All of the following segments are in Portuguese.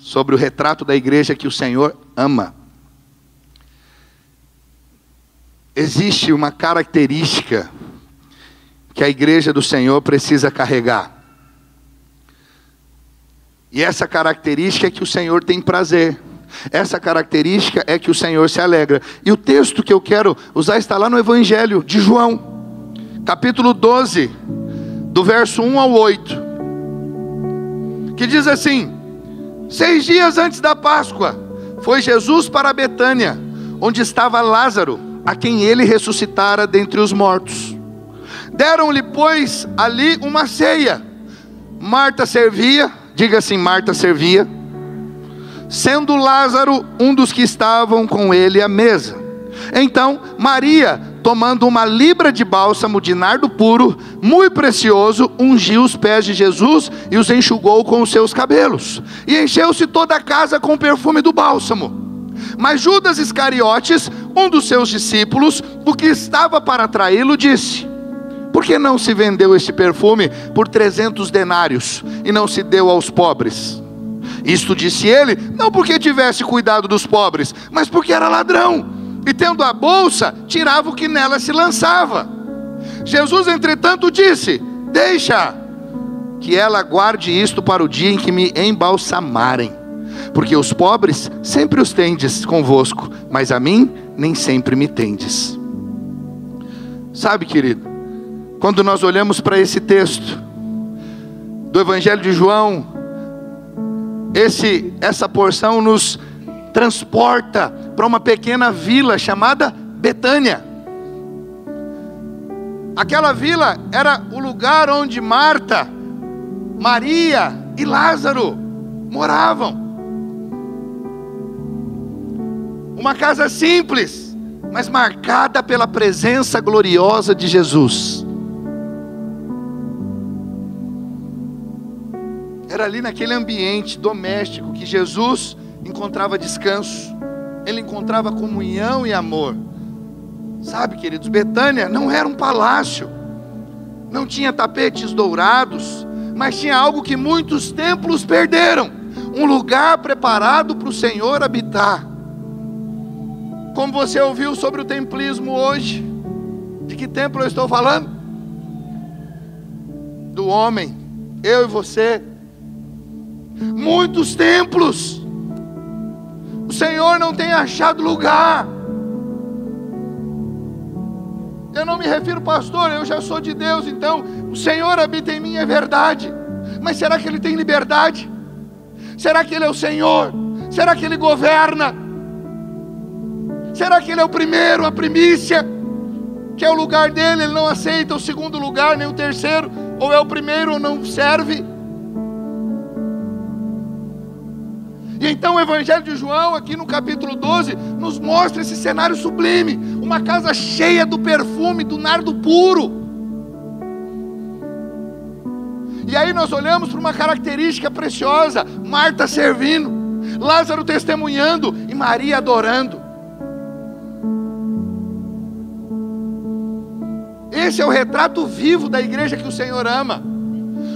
sobre o retrato da igreja que o Senhor ama. Existe uma característica que a igreja do Senhor precisa carregar. E essa característica é que o Senhor tem prazer. Essa característica é que o Senhor se alegra. E o texto que eu quero usar está lá no Evangelho de João, capítulo 12, do verso 1 ao 8, que diz assim: 6 dias antes da Páscoa, foi Jesus para Betânia, onde estava Lázaro, a quem ele ressuscitara dentre os mortos. Deram-lhe, pois, ali uma ceia. Marta servia, diga assim, Marta servia, sendo Lázaro um dos que estavam com ele à mesa. Então Maria, tomando uma libra de bálsamo de nardo puro, muito precioso, ungiu os pés de Jesus e os enxugou com os seus cabelos, e encheu-se toda a casa com o perfume do bálsamo. Mas Judas Iscariotes, um dos seus discípulos, o que estava para traí-lo, disse: por que não se vendeu este perfume por 300 denários e não se deu aos pobres? Isto disse ele, não porque tivesse cuidado dos pobres, mas porque era ladrão, e tendo a bolsa, tirava o que nela se lançava. Jesus, entretanto, disse: deixa que ela guarde isto para o dia em que me embalsamarem, porque os pobres sempre os tendes convosco, mas a mim nem sempre me tendes. Sabe, querido, quando nós olhamos para esse texto do Evangelho de João, essa porção nos transporta para uma pequena vila chamada Betânia. Aquela vila era o lugar onde Marta, Maria e Lázaro moravam. Uma casa simples, mas marcada pela presença gloriosa de Jesus. Era ali naquele ambiente doméstico que Jesus encontrava descanso, ele encontrava comunhão e amor. Sabe, queridos, Betânia não era um palácio, não tinha tapetes dourados, mas tinha algo que muitos templos perderam: um lugar preparado para o Senhor habitar. Como você ouviu sobre o templismo hoje, de que templo eu estou falando? Do homem, eu e você. Muitos templos, o Senhor não tem achado lugar. Eu não me refiro, pastor, eu já sou de Deus, então o Senhor habita em mim, é verdade. Mas será que Ele tem liberdade? Será que Ele é o Senhor? Será que Ele governa? Será que Ele é o primeiro, a primícia, que é o lugar dele? Ele não aceita o segundo lugar, nem o terceiro, ou é o primeiro ou não serve? E então o Evangelho de João, aqui no capítulo 12, nos mostra esse cenário sublime. Uma casa cheia do perfume, do nardo puro. E aí nós olhamos para uma característica preciosa: Marta servindo, Lázaro testemunhando e Maria adorando. Esse é o retrato vivo da igreja que o Senhor ama,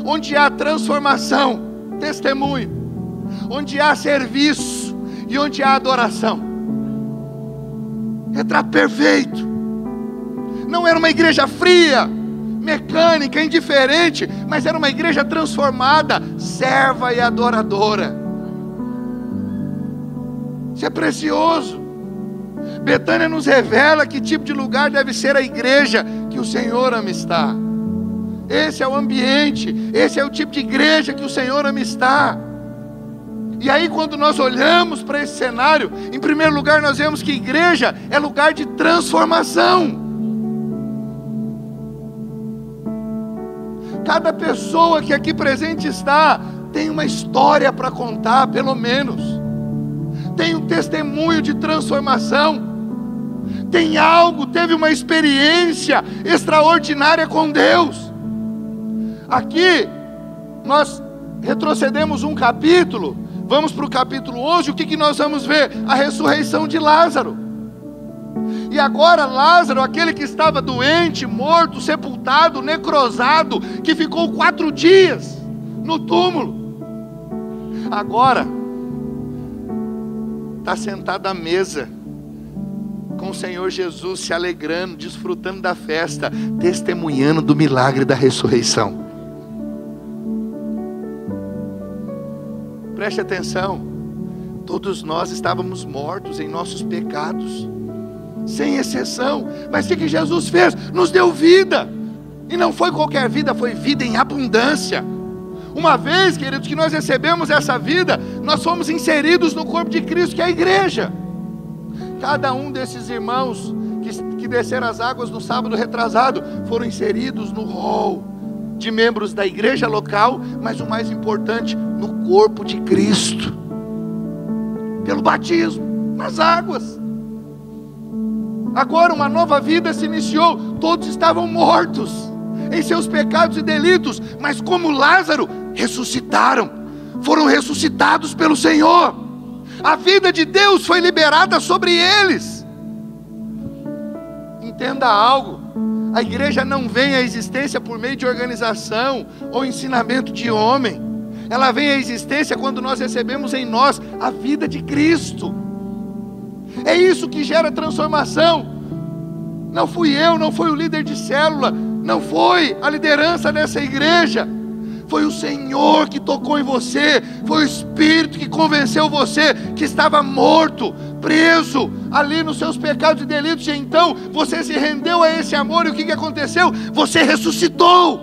onde há transformação, testemunho, onde há serviço e onde há adoração. Retrato perfeito. Não era uma igreja fria, mecânica, indiferente, mas era uma igreja transformada, serva e adoradora. Isso é precioso. Betânia nos revela que tipo de lugar deve ser a igreja que o Senhor ama estar. Esse é o ambiente, esse é o tipo de igreja que o Senhor ama estar. E aí, quando nós olhamos para esse cenário, em primeiro lugar nós vemos que igreja é lugar de transformação. Cada pessoa que aqui presente está tem uma história para contar, pelo menos. Tem um testemunho de transformação. Tem algo, teve uma experiência extraordinária com Deus. Aqui nós retrocedemos um capítulo, vamos para o capítulo 11, o que nós vamos ver? A ressurreição de Lázaro. E agora Lázaro, aquele que estava doente, morto, sepultado, necrosado, que ficou 4 dias no túmulo, agora está sentado à mesa com o Senhor Jesus, se alegrando, desfrutando da festa, testemunhando do milagre da ressurreição. Preste atenção, todos nós estávamos mortos em nossos pecados, sem exceção, mas o que Jesus fez? Nos deu vida, e não foi qualquer vida, foi vida em abundância. Uma vez, queridos, que nós recebemos essa vida, nós fomos inseridos no corpo de Cristo, que é a igreja. Cada um desses irmãos que desceram as águas no sábado retrasado, foram inseridos no rol de membros da igreja local, mas o mais importante, no corpo de Cristo, pelo batismo, nas águas. Agora uma nova vida se iniciou. Todos estavam mortos em seus pecados e delitos, mas como Lázaro, ressuscitaram, foram ressuscitados pelo Senhor. A vida de Deus foi liberada sobre eles. Entenda algo: a igreja não vem à existência por meio de organização ou ensinamento de homem. Ela vem à existência quando nós recebemos em nós a vida de Cristo. É isso que gera transformação. Não fui eu, não foi o líder de célula, não foi a liderança dessa igreja. Foi o Senhor que tocou em você, foi o Espírito que convenceu você que estava morto, preso ali nos seus pecados e delitos, e então você se rendeu a esse amor, e o que aconteceu? Você ressuscitou.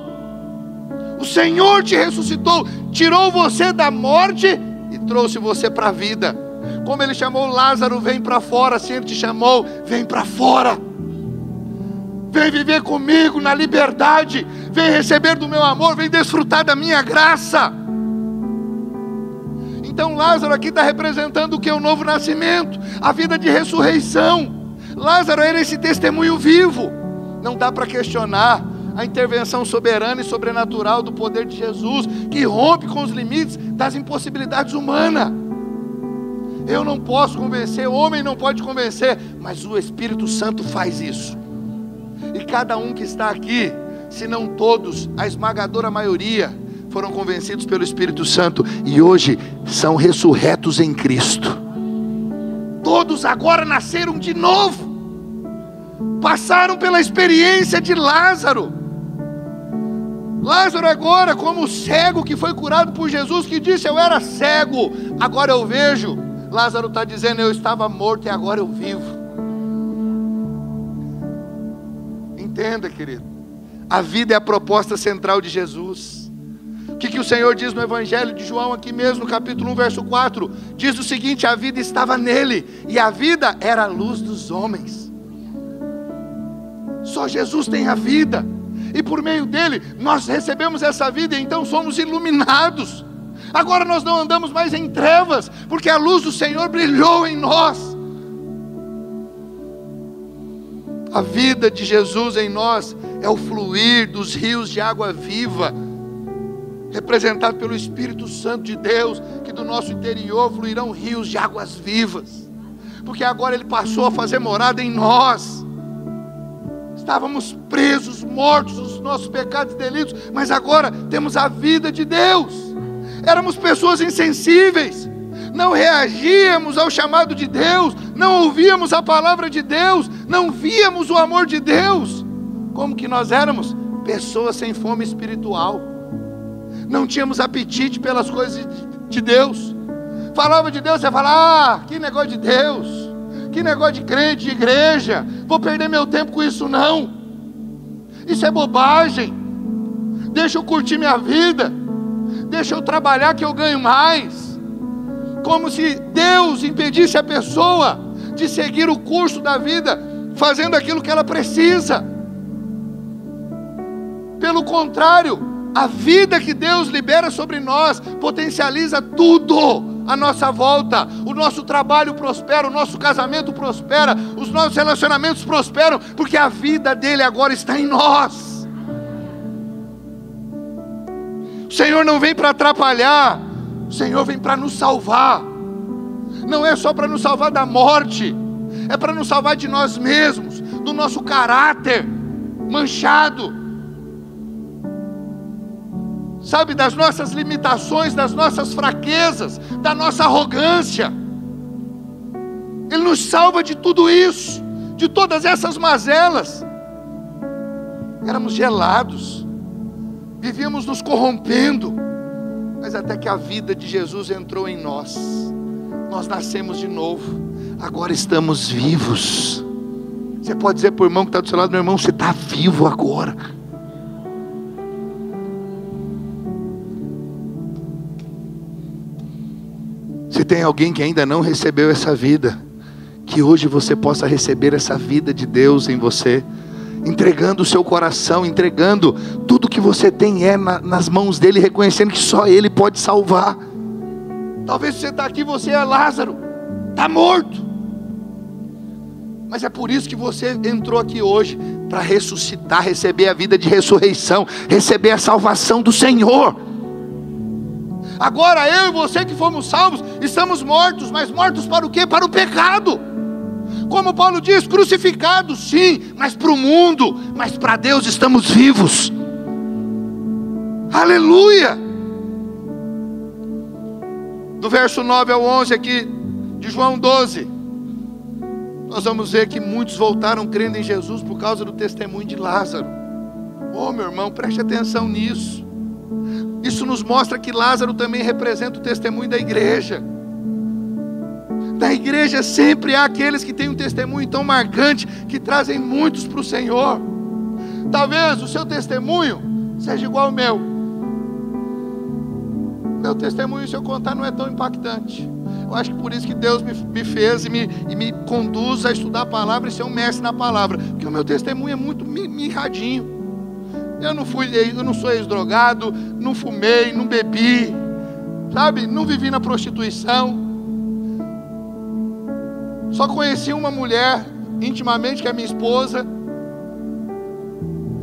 O Senhor te ressuscitou, tirou você da morte e trouxe você para a vida. Como Ele chamou Lázaro, vem para fora, assim Ele te chamou, vem para fora. Vem viver comigo na liberdade, vem receber do meu amor, vem desfrutar da minha graça. Então Lázaro aqui está representando o que? O novo nascimento, a vida de ressurreição. Lázaro era esse testemunho vivo. Não dá para questionar a intervenção soberana e sobrenatural do poder de Jesus, que rompe com os limites das impossibilidades humanas. Eu não posso convencer, o homem não pode convencer, mas o Espírito Santo faz isso. E cada um que está aqui, se não todos, a esmagadora maioria, foram convencidos pelo Espírito Santo, e hoje são ressurretos em Cristo. Todos agora nasceram de novo, passaram pela experiência de Lázaro. Lázaro agora, como cego que foi curado por Jesus, que disse: eu era cego, agora eu vejo. Lázaro está dizendo: eu estava morto e agora eu vivo. Entenda, querido, a vida é a proposta central de Jesus. O que o Senhor diz no Evangelho de João, aqui mesmo, no capítulo 1, verso 4? Diz o seguinte: a vida estava nele, e a vida era a luz dos homens. Só Jesus tem a vida, e por meio dele nós recebemos essa vida, e então somos iluminados. Agora nós não andamos mais em trevas, porque a luz do Senhor brilhou em nós. A vida de Jesus em nós é o fluir dos rios de água viva, representado pelo Espírito Santo de Deus, que do nosso interior fluirão rios de águas vivas, porque agora Ele passou a fazer morada em nós. Estávamos presos, mortos nos nossos pecados e delitos, mas agora temos a vida de Deus. Éramos pessoas insensíveis, não reagíamos ao chamado de Deus, não ouvíamos a palavra de Deus, não víamos o amor de Deus. Como que nós éramos? Pessoas sem fome espiritual, não tínhamos apetite pelas coisas de Deus. Falava de Deus, você fala: ah, que negócio de Deus, que negócio de crente, de igreja, vou perder meu tempo com isso não, isso é bobagem, deixa eu curtir minha vida, deixa eu trabalhar que eu ganho mais. Como se Deus impedisse a pessoa de seguir o curso da vida, fazendo aquilo que ela precisa. Pelo contrário, a vida que Deus libera sobre nós potencializa tudo à nossa volta. O nosso trabalho prospera, o nosso casamento prospera, os nossos relacionamentos prosperam, porque a vida dele agora está em nós. O Senhor não vem para atrapalhar, o Senhor vem para nos salvar. Não é só para nos salvar da morte, é para nos salvar de nós mesmos, do nosso caráter manchado, sabe, das nossas limitações, das nossas fraquezas, da nossa arrogância. Ele nos salva de tudo isso, de todas essas mazelas. Éramos gelados, vivíamos nos corrompendo, mas até que a vida de Jesus entrou em nós, nós nascemos de novo, agora estamos vivos. Você pode dizer para o irmão que está do seu lado: meu irmão, você está vivo agora. Se tem alguém que ainda não recebeu essa vida, que hoje você possa receber essa vida de Deus em você, entregando o seu coração, entregando tudo que você tem nas mãos dele, reconhecendo que só ele pode salvar. Talvez você está aqui, você é Lázaro, está morto, mas é por isso que você entrou aqui hoje, para ressuscitar, receber a vida de ressurreição, receber a salvação do Senhor. Agora eu e você que fomos salvos, estamos mortos, mas mortos para o quê? Para o pecado. Como Paulo diz, crucificados sim, mas para o mundo, mas para Deus estamos vivos. Aleluia! Do verso 9 ao 11 aqui, de João 12, nós vamos ver que muitos voltaram crendo em Jesus por causa do testemunho de Lázaro. Oh, meu irmão, preste atenção nisso. Isso nos mostra que Lázaro também representa o testemunho da igreja. Na igreja sempre há aqueles que têm um testemunho tão marcante, que trazem muitos para o Senhor. Talvez o seu testemunho seja igual ao meu. Meu testemunho, se eu contar, não é tão impactante. Eu acho que por isso que Deus me fez e me conduz a estudar a palavra e ser um mestre na palavra, porque o meu testemunho é muito mirradinho. Eu não sou ex-drogado, não fumei, não bebi, sabe? Não vivi na prostituição. Só conheci uma mulher intimamente, que é minha esposa.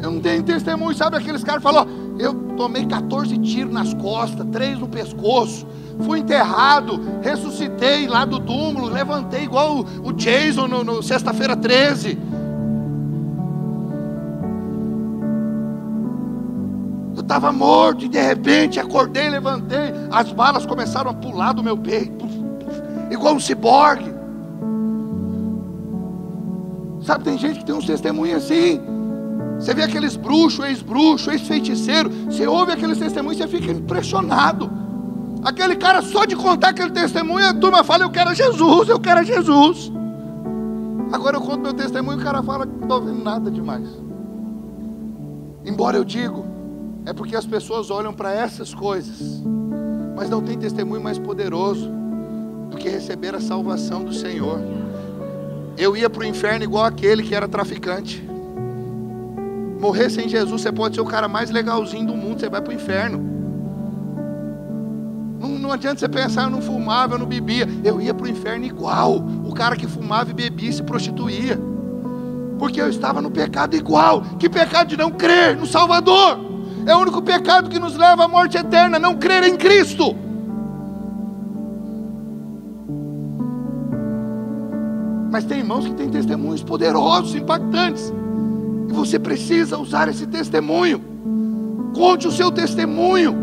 Eu não tenho testemunho, sabe? Aqueles caras falam: eu tomei 14 tiros nas costas, 3 no pescoço, fui enterrado, ressuscitei lá do túmulo, levantei igual o Jason no sexta-feira 13. Estava morto e de repente acordei, levantei, as balas começaram a pular do meu peito, igual um ciborgue. Sabe, tem gente que tem uns testemunhos assim. Você vê aqueles bruxos, ex-bruxo, ex-feiticeiro, você ouve aqueles testemunhos e você fica impressionado. Aquele cara, só de contar aquele testemunho, a turma fala: eu quero Jesus, eu quero Jesus. Agora eu conto meu testemunho e o cara fala: não estou vendo nada demais. Embora eu digo, é porque as pessoas olham para essas coisas, mas não tem testemunho mais poderoso do que receber a salvação do Senhor. Eu ia para o inferno igual aquele que era traficante. Morrer sem Jesus, você pode ser o cara mais legalzinho do mundo, você vai para o inferno. Não adianta você pensar: eu não fumava, eu não bebia. Eu ia para o inferno igual o cara que fumava e bebia e se prostituía, porque eu estava no pecado igual. Que pecado de não crer no Salvador? É o único pecado que nos leva à morte eterna, não crer em Cristo. Mas tem irmãos que têm testemunhos poderosos, impactantes, e você precisa usar esse testemunho. Conte o seu testemunho,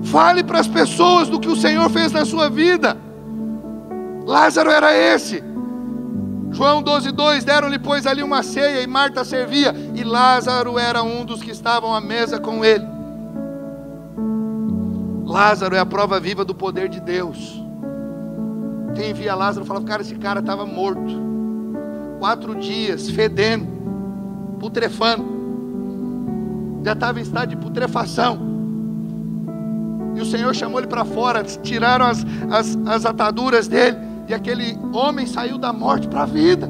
fale para as pessoas do que o Senhor fez na sua vida. Lázaro era esse. João 12:2, deram-lhe pois ali uma ceia, e Marta servia, e Lázaro era um dos que estavam à mesa com ele. Lázaro é a prova viva do poder de Deus. Quem via Lázaro falava: cara, esse cara estava morto, 4 dias, fedendo, putrefando, já estava em estado de putrefação. E o Senhor chamou ele para fora, tiraram as ataduras dele, e aquele homem saiu da morte para a vida.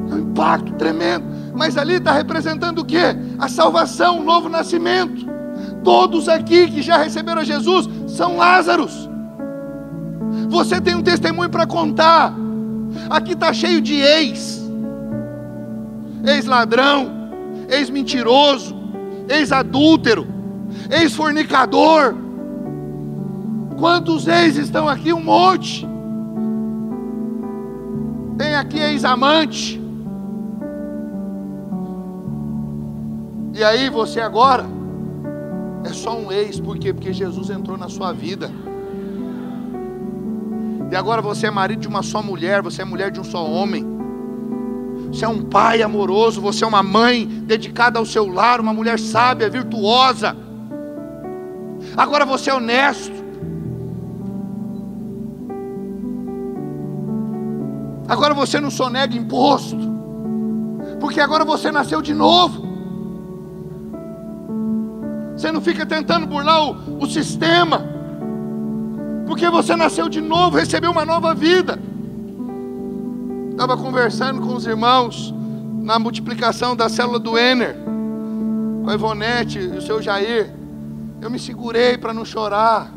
É um impacto tremendo. Mas ali está representando o quê? A salvação, o novo nascimento. Todos aqui que já receberam a Jesus são Lázaros. Você tem um testemunho para contar. Aqui está cheio de ex-ladrão, ex-mentiroso, ex-adúltero, ex-fornicador. Quantos ex estão aqui? Um monte. Tem aqui ex-amante. E aí você agora é só um ex. Por quê? Porque Jesus entrou na sua vida. E agora você é marido de uma só mulher, você é mulher de um só homem. Você é um pai amoroso, você é uma mãe dedicada ao seu lar, uma mulher sábia, virtuosa. Agora você é honesto. Agora você não sonega imposto, porque agora você nasceu de novo. Você não fica tentando burlar o sistema, porque você nasceu de novo, recebeu uma nova vida. Estava conversando com os irmãos na multiplicação da célula do Ener, com a Ivonete e o seu Jair. Eu me segurei para não chorar.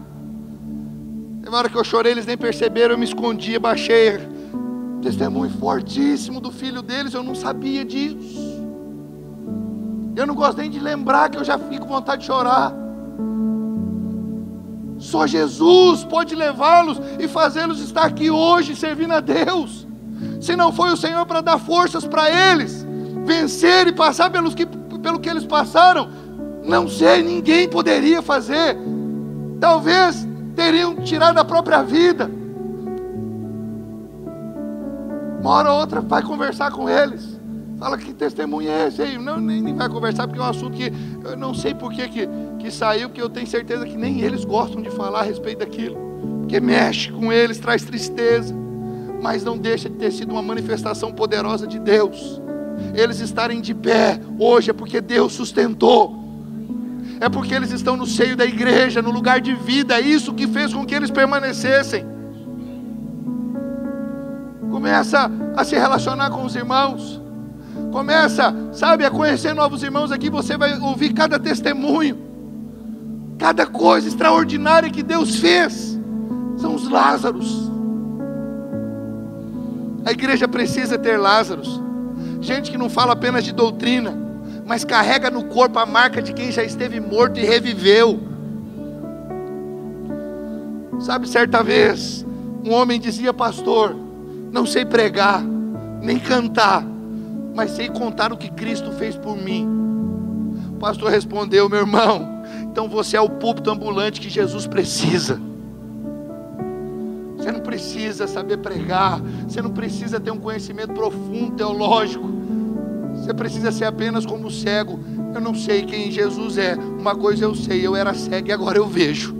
Na hora que eu chorei, eles nem perceberam, eu me escondi, baixei. Testemunho fortíssimo do filho deles, eu não sabia disso. Eu não gosto nem de lembrar, que eu já fico com vontade de chorar. Só Jesus pode levá-los e fazê-los estar aqui hoje servindo a Deus. Se não foi o Senhor para dar forças para eles vencer e passar pelo que eles passaram, não sei, ninguém poderia fazer. Talvez teriam tirado a própria vida. Uma hora ou outra vai conversar com eles, fala: que testemunho é esse aí? Não, nem vai conversar, porque é um assunto que eu não sei por que saiu, porque eu tenho certeza que nem eles gostam de falar a respeito daquilo, porque mexe com eles, traz tristeza. Mas não deixa de ter sido uma manifestação poderosa de Deus. Eles estarem de pé hoje é porque Deus sustentou, é porque eles estão no seio da igreja, no lugar de vida. É isso que fez com que eles permanecessem. Começa a se relacionar com os irmãos, começa, sabe, a conhecer novos irmãos aqui. Você vai ouvir cada testemunho, cada coisa extraordinária que Deus fez. São os Lázaros. A igreja precisa ter Lázaros, gente que não fala apenas de doutrina, mas carrega no corpo a marca de quem já esteve morto e reviveu. Sabe, certa vez um homem dizia: pastor, não sei pregar, nem cantar, mas sei contar o que Cristo fez por mim. O pastor respondeu: meu irmão, então você é o púlpito ambulante que Jesus precisa. Você não precisa saber pregar, você não precisa ter um conhecimento profundo, teológico. Você precisa ser apenas como o cego. Eu não sei quem Jesus é, uma coisa eu sei: eu era cego e agora eu vejo.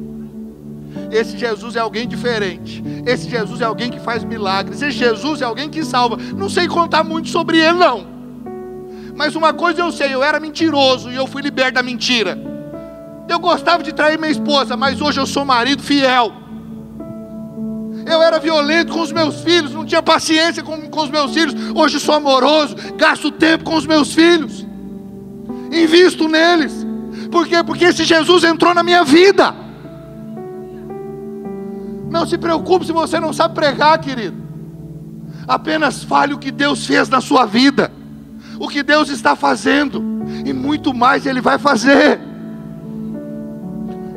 Esse Jesus é alguém diferente. Esse Jesus é alguém que faz milagres. Esse Jesus é alguém que salva. Não sei contar muito sobre ele, não. Mas uma coisa eu sei: eu era mentiroso e eu fui liberto da mentira. Eu gostava de trair minha esposa, mas hoje eu sou marido fiel. Eu era violento com os meus filhos, não tinha paciência com os meus filhos. Hoje sou amoroso, gasto tempo com os meus filhos, invisto neles. Por quê? Porque esse Jesus entrou na minha vida. Não se preocupe se você não sabe pregar, querido. Apenas fale o que Deus fez na sua vida, o que Deus está fazendo, e muito mais Ele vai fazer.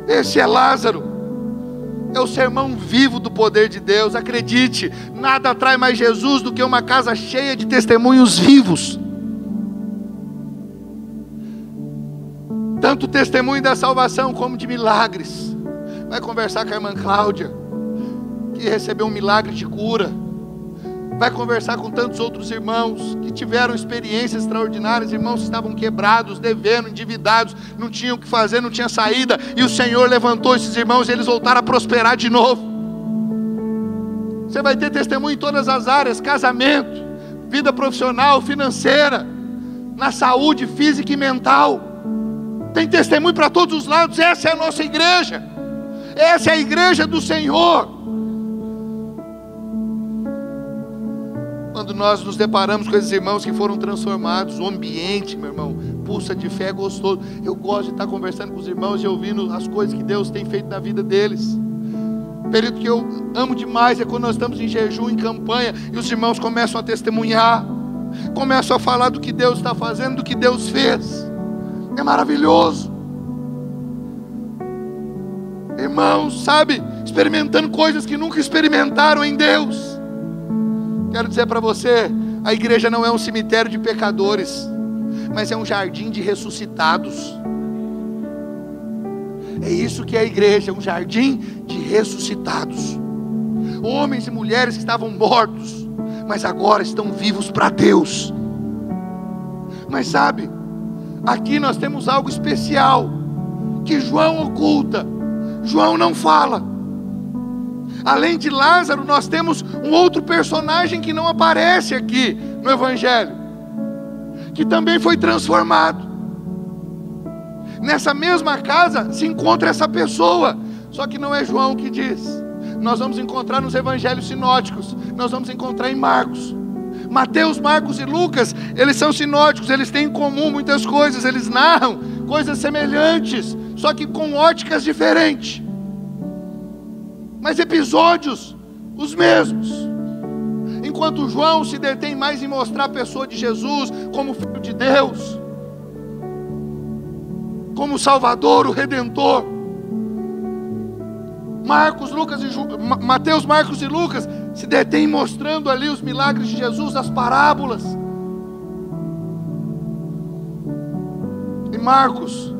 Esse é Lázaro. É o sermão vivo do poder de Deus. Acredite, nada atrai mais Jesus do que uma casa cheia de testemunhos vivos. Tanto testemunho da salvação como de milagres. Vai conversar com a irmã Cláudia, que recebeu um milagre de cura. Vai conversar com tantos outros irmãos que tiveram experiências extraordinárias. Irmãos que estavam quebrados, devendo, endividados, não tinham o que fazer, não tinha saída, e o Senhor levantou esses irmãos e eles voltaram a prosperar de novo. Você vai ter testemunho em todas as áreas: casamento, vida profissional, financeira, na saúde física e mental. Tem testemunho para todos os lados. Essa é a nossa igreja. Essa é a igreja do Senhor. Quando nós nos deparamos com esses irmãos que foram transformados, o ambiente, meu irmão, pulsa de fé, é gostoso. Eu gosto de estar conversando com os irmãos e ouvindo as coisas que Deus tem feito na vida deles. O período que eu amo demais é quando nós estamos em jejum, em campanha, e os irmãos começam a testemunhar, começam a falar do que Deus está fazendo, do que Deus fez. É maravilhoso. Irmãos, sabe, experimentando coisas que nunca experimentaram em Deus. Quero dizer para você, a igreja não é um cemitério de pecadores, mas é um jardim de ressuscitados. É isso que é a igreja, um jardim de ressuscitados. Homens e mulheres que estavam mortos, mas agora estão vivos para Deus. Mas sabe, aqui nós temos algo especial, que João oculta, João não fala. Além de Lázaro, nós temos um outro personagem que não aparece aqui no Evangelho, que também foi transformado. Nessa mesma casa se encontra essa pessoa, só que não é João que diz. Nós vamos encontrar nos evangelhos sinóticos, nós vamos encontrar em Marcos. Mateus, Marcos e Lucas, eles são sinóticos, eles têm em comum muitas coisas, eles narram coisas semelhantes, só que com óticas diferentes, mas episódios os mesmos. Enquanto João se detém mais em mostrar a pessoa de Jesus como Filho de Deus, como o Salvador, o Redentor, Mateus, Marcos e Lucas se detêm mostrando ali os milagres de Jesus, as parábolas. E Marcos,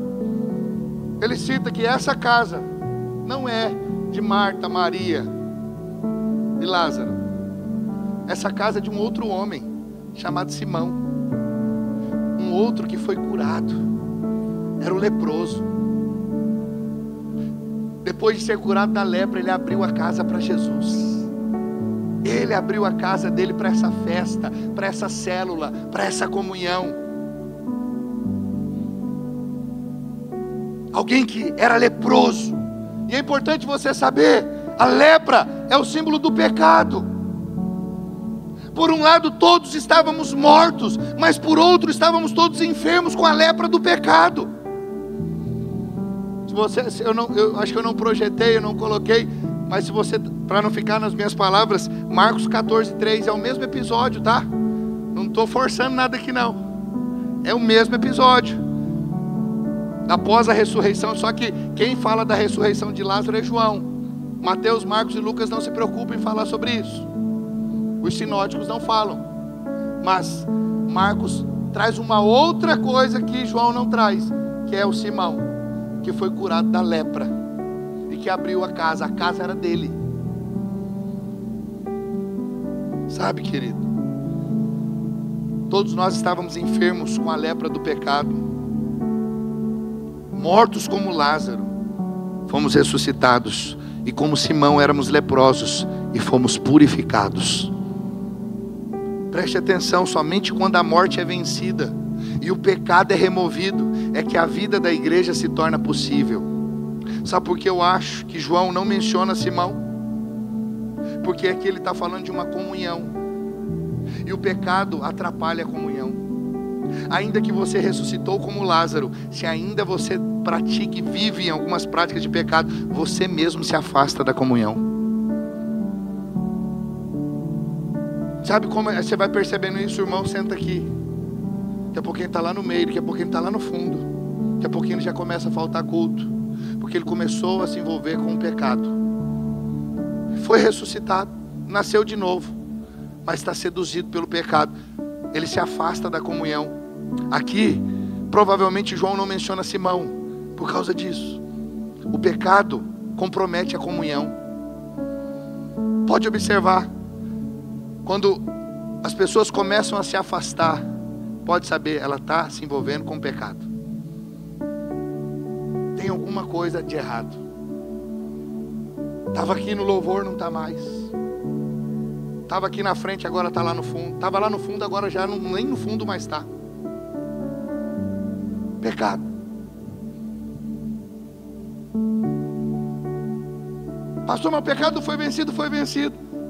ele cita que essa casa não é de Marta, Maria e Lázaro. Essa casa é de um outro homem chamado Simão, um outro que foi curado, era o leproso. Depois de ser curado da lepra, ele abriu a casa para Jesus. Ele abriu a casa dele para essa festa, para essa célula, para essa comunhão. Alguém que era leproso. E é importante você saber, a lepra é o símbolo do pecado. Por um lado todos estávamos mortos, mas por outro estávamos todos enfermos com a lepra do pecado. Eu acho que eu não projetei, eu não coloquei, mas se você, para não ficar nas minhas palavras, Marcos 14:3 é o mesmo episódio, tá? Não estou forçando nada aqui não, é o mesmo episódio, após a ressurreição, só que quem fala da ressurreição de Lázaro é João. Mateus, Marcos e Lucas não se preocupam em falar sobre isso, os sinóticos não falam, mas Marcos traz uma outra coisa que João não traz, que é o Simão, que foi curado da lepra e que abriu a casa era dele. Sabe, querido, todos nós estávamos enfermos com a lepra do pecado, mortos como Lázaro, fomos ressuscitados, e como Simão éramos leprosos e fomos purificados. Preste atenção, somente quando a morte é vencida e o pecado é removido, é que a vida da igreja se torna possível. Sabe por que eu acho que João não menciona Simão? Porque aqui ele está falando de uma comunhão, e o pecado atrapalha a comunhão. Ainda que você ressuscitou como Lázaro, se ainda você pratica e vive em algumas práticas de pecado, você mesmo se afasta da comunhão. Sabe como você vai percebendo isso, irmão? Senta aqui, daqui a pouquinho está lá no meio, daqui a pouquinho está lá no fundo, daqui a pouquinho já começa a faltar culto, porque ele começou a se envolver com o pecado. Foi ressuscitado, nasceu de novo, mas está seduzido pelo pecado. Ele se afasta da comunhão. Aqui, provavelmente João não menciona Simão, por causa disso. O pecado compromete a comunhão. Pode observar, quando as pessoas começam a se afastar, pode saber, ela está se envolvendo com o pecado. Tem alguma coisa de errado. Estava aqui no louvor, não está mais. Estava aqui na frente, agora está lá no fundo. Estava lá no fundo, agora já não, nem no fundo mais está. Pecado. Pastor, mas o pecado foi vencido,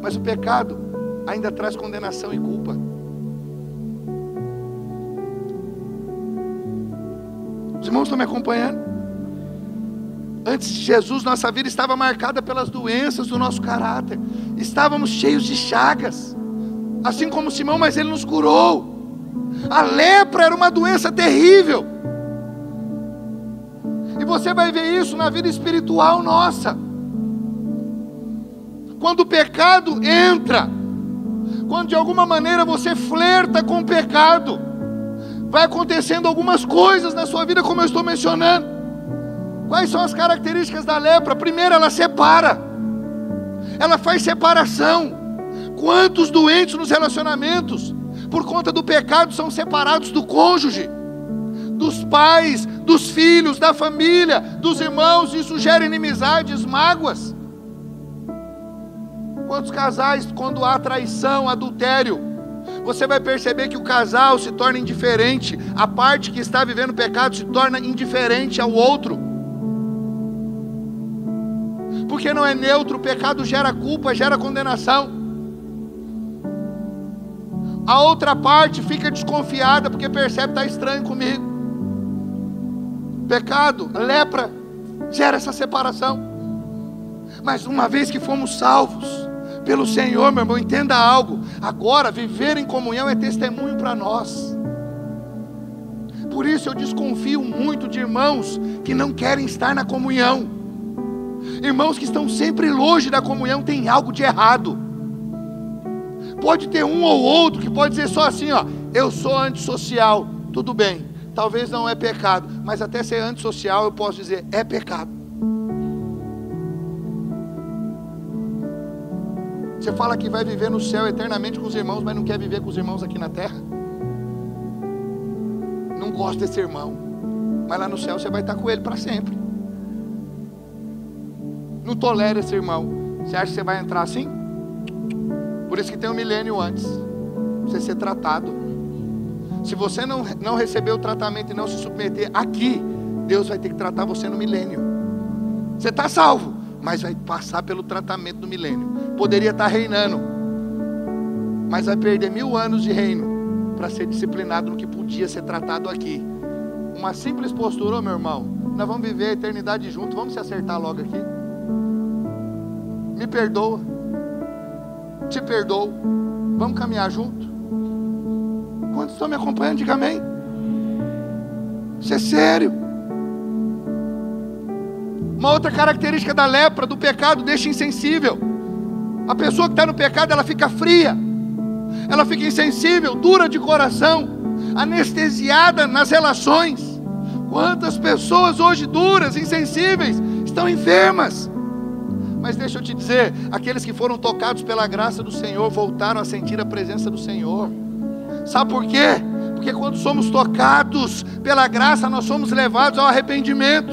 mas o pecado ainda traz condenação e culpa. Os irmãos estão me acompanhando? Antes de Jesus, nossa vida estava marcada pelas doenças do nosso caráter. Estávamos cheios de chagas, assim como Simão, mas ele nos curou. A lepra era uma doença terrível. E você vai ver isso na vida espiritual nossa. Quando o pecado entra, quando de alguma maneira você flerta com o pecado, vai acontecendo algumas coisas na sua vida, como eu estou mencionando. Quais são as características da lepra? Primeiro, ela separa. ela faz separação. Quantos doentes nos relacionamentos, por conta do pecado, são separados do cônjuge, dos pais, dos filhos, da família, dos irmãos. Isso gera inimizades, mágoas. Quantos casais, quando há traição, adultério, você vai perceber que o casal se torna indiferente, a parte que está vivendo pecado se torna indiferente ao outro, porque não é neutro. O pecado gera culpa, gera condenação. A outra parte fica desconfiada, porque percebe que está estranho comigo. Pecado, lepra, gera essa separação. Mas uma vez que fomos salvos pelo Senhor, meu irmão, entenda algo: agora viver em comunhão é testemunho para nós. Por isso eu desconfio muito de irmãos que não querem estar na comunhão. Irmãos que estão sempre longe da comunhão, tem algo de errado. Pode ter um ou outro que pode dizer só assim, ó: eu sou antissocial. Tudo bem, talvez não é pecado, mas até ser antissocial eu posso dizer, é pecado. Você fala que vai viver no céu eternamente com os irmãos, mas não quer viver com os irmãos aqui na terra? Não gosta desse irmão, mas lá no céu você vai estar com ele para sempre. Não tolera esse irmão. Você acha que você vai entrar assim? Por isso que tem um milênio antes, pra você ser tratado. Se você não receber o tratamento e não se submeter aqui, Deus vai ter que tratar você no milênio. Você está salvo, mas vai passar pelo tratamento do milênio. Poderia estar reinando, mas vai perder 1000 anos de reino para ser disciplinado no que podia ser tratado aqui. Uma simples postura: ô meu irmão, nós vamos viver a eternidade juntos, vamos se acertar logo aqui. Me perdoa, te perdoo, vamos caminhar junto. Quantos estão me acompanhando? Diga amém. Isso é sério. Uma outra característica da lepra, do pecado, deixa insensível. A pessoa que está no pecado, ela fica fria, ela fica insensível, dura de coração, anestesiada nas relações. Quantas pessoas hoje duras, insensíveis, estão enfermas. Mas deixa eu te dizer, aqueles que foram tocados pela graça do Senhor voltaram a sentir a presença do Senhor. Sabe por quê? Porque quando somos tocados pela graça, nós somos levados ao arrependimento.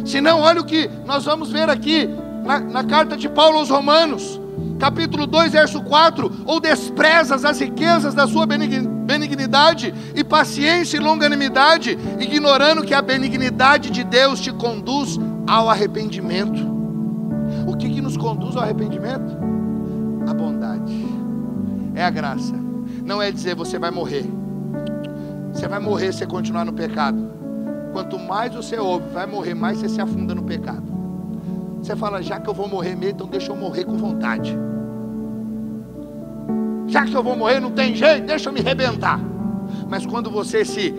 Se não, olha o que nós vamos ver aqui na carta de Paulo aos Romanos, capítulo 2, verso 4: ou desprezas as riquezas da sua benignidade e paciência e longanimidade, ignorando que a benignidade de Deus te conduz ao arrependimento. O que nos conduz ao arrependimento? A bondade, é a graça. Não é dizer você vai morrer. Você vai morrer se você continuar no pecado. Quanto mais você ouve, vai morrer, mais você se afunda no pecado. Você fala, já que eu vou morrer mesmo, então deixa eu morrer com vontade. Já que eu vou morrer, não tem jeito, deixa eu me arrebentar. Mas quando você se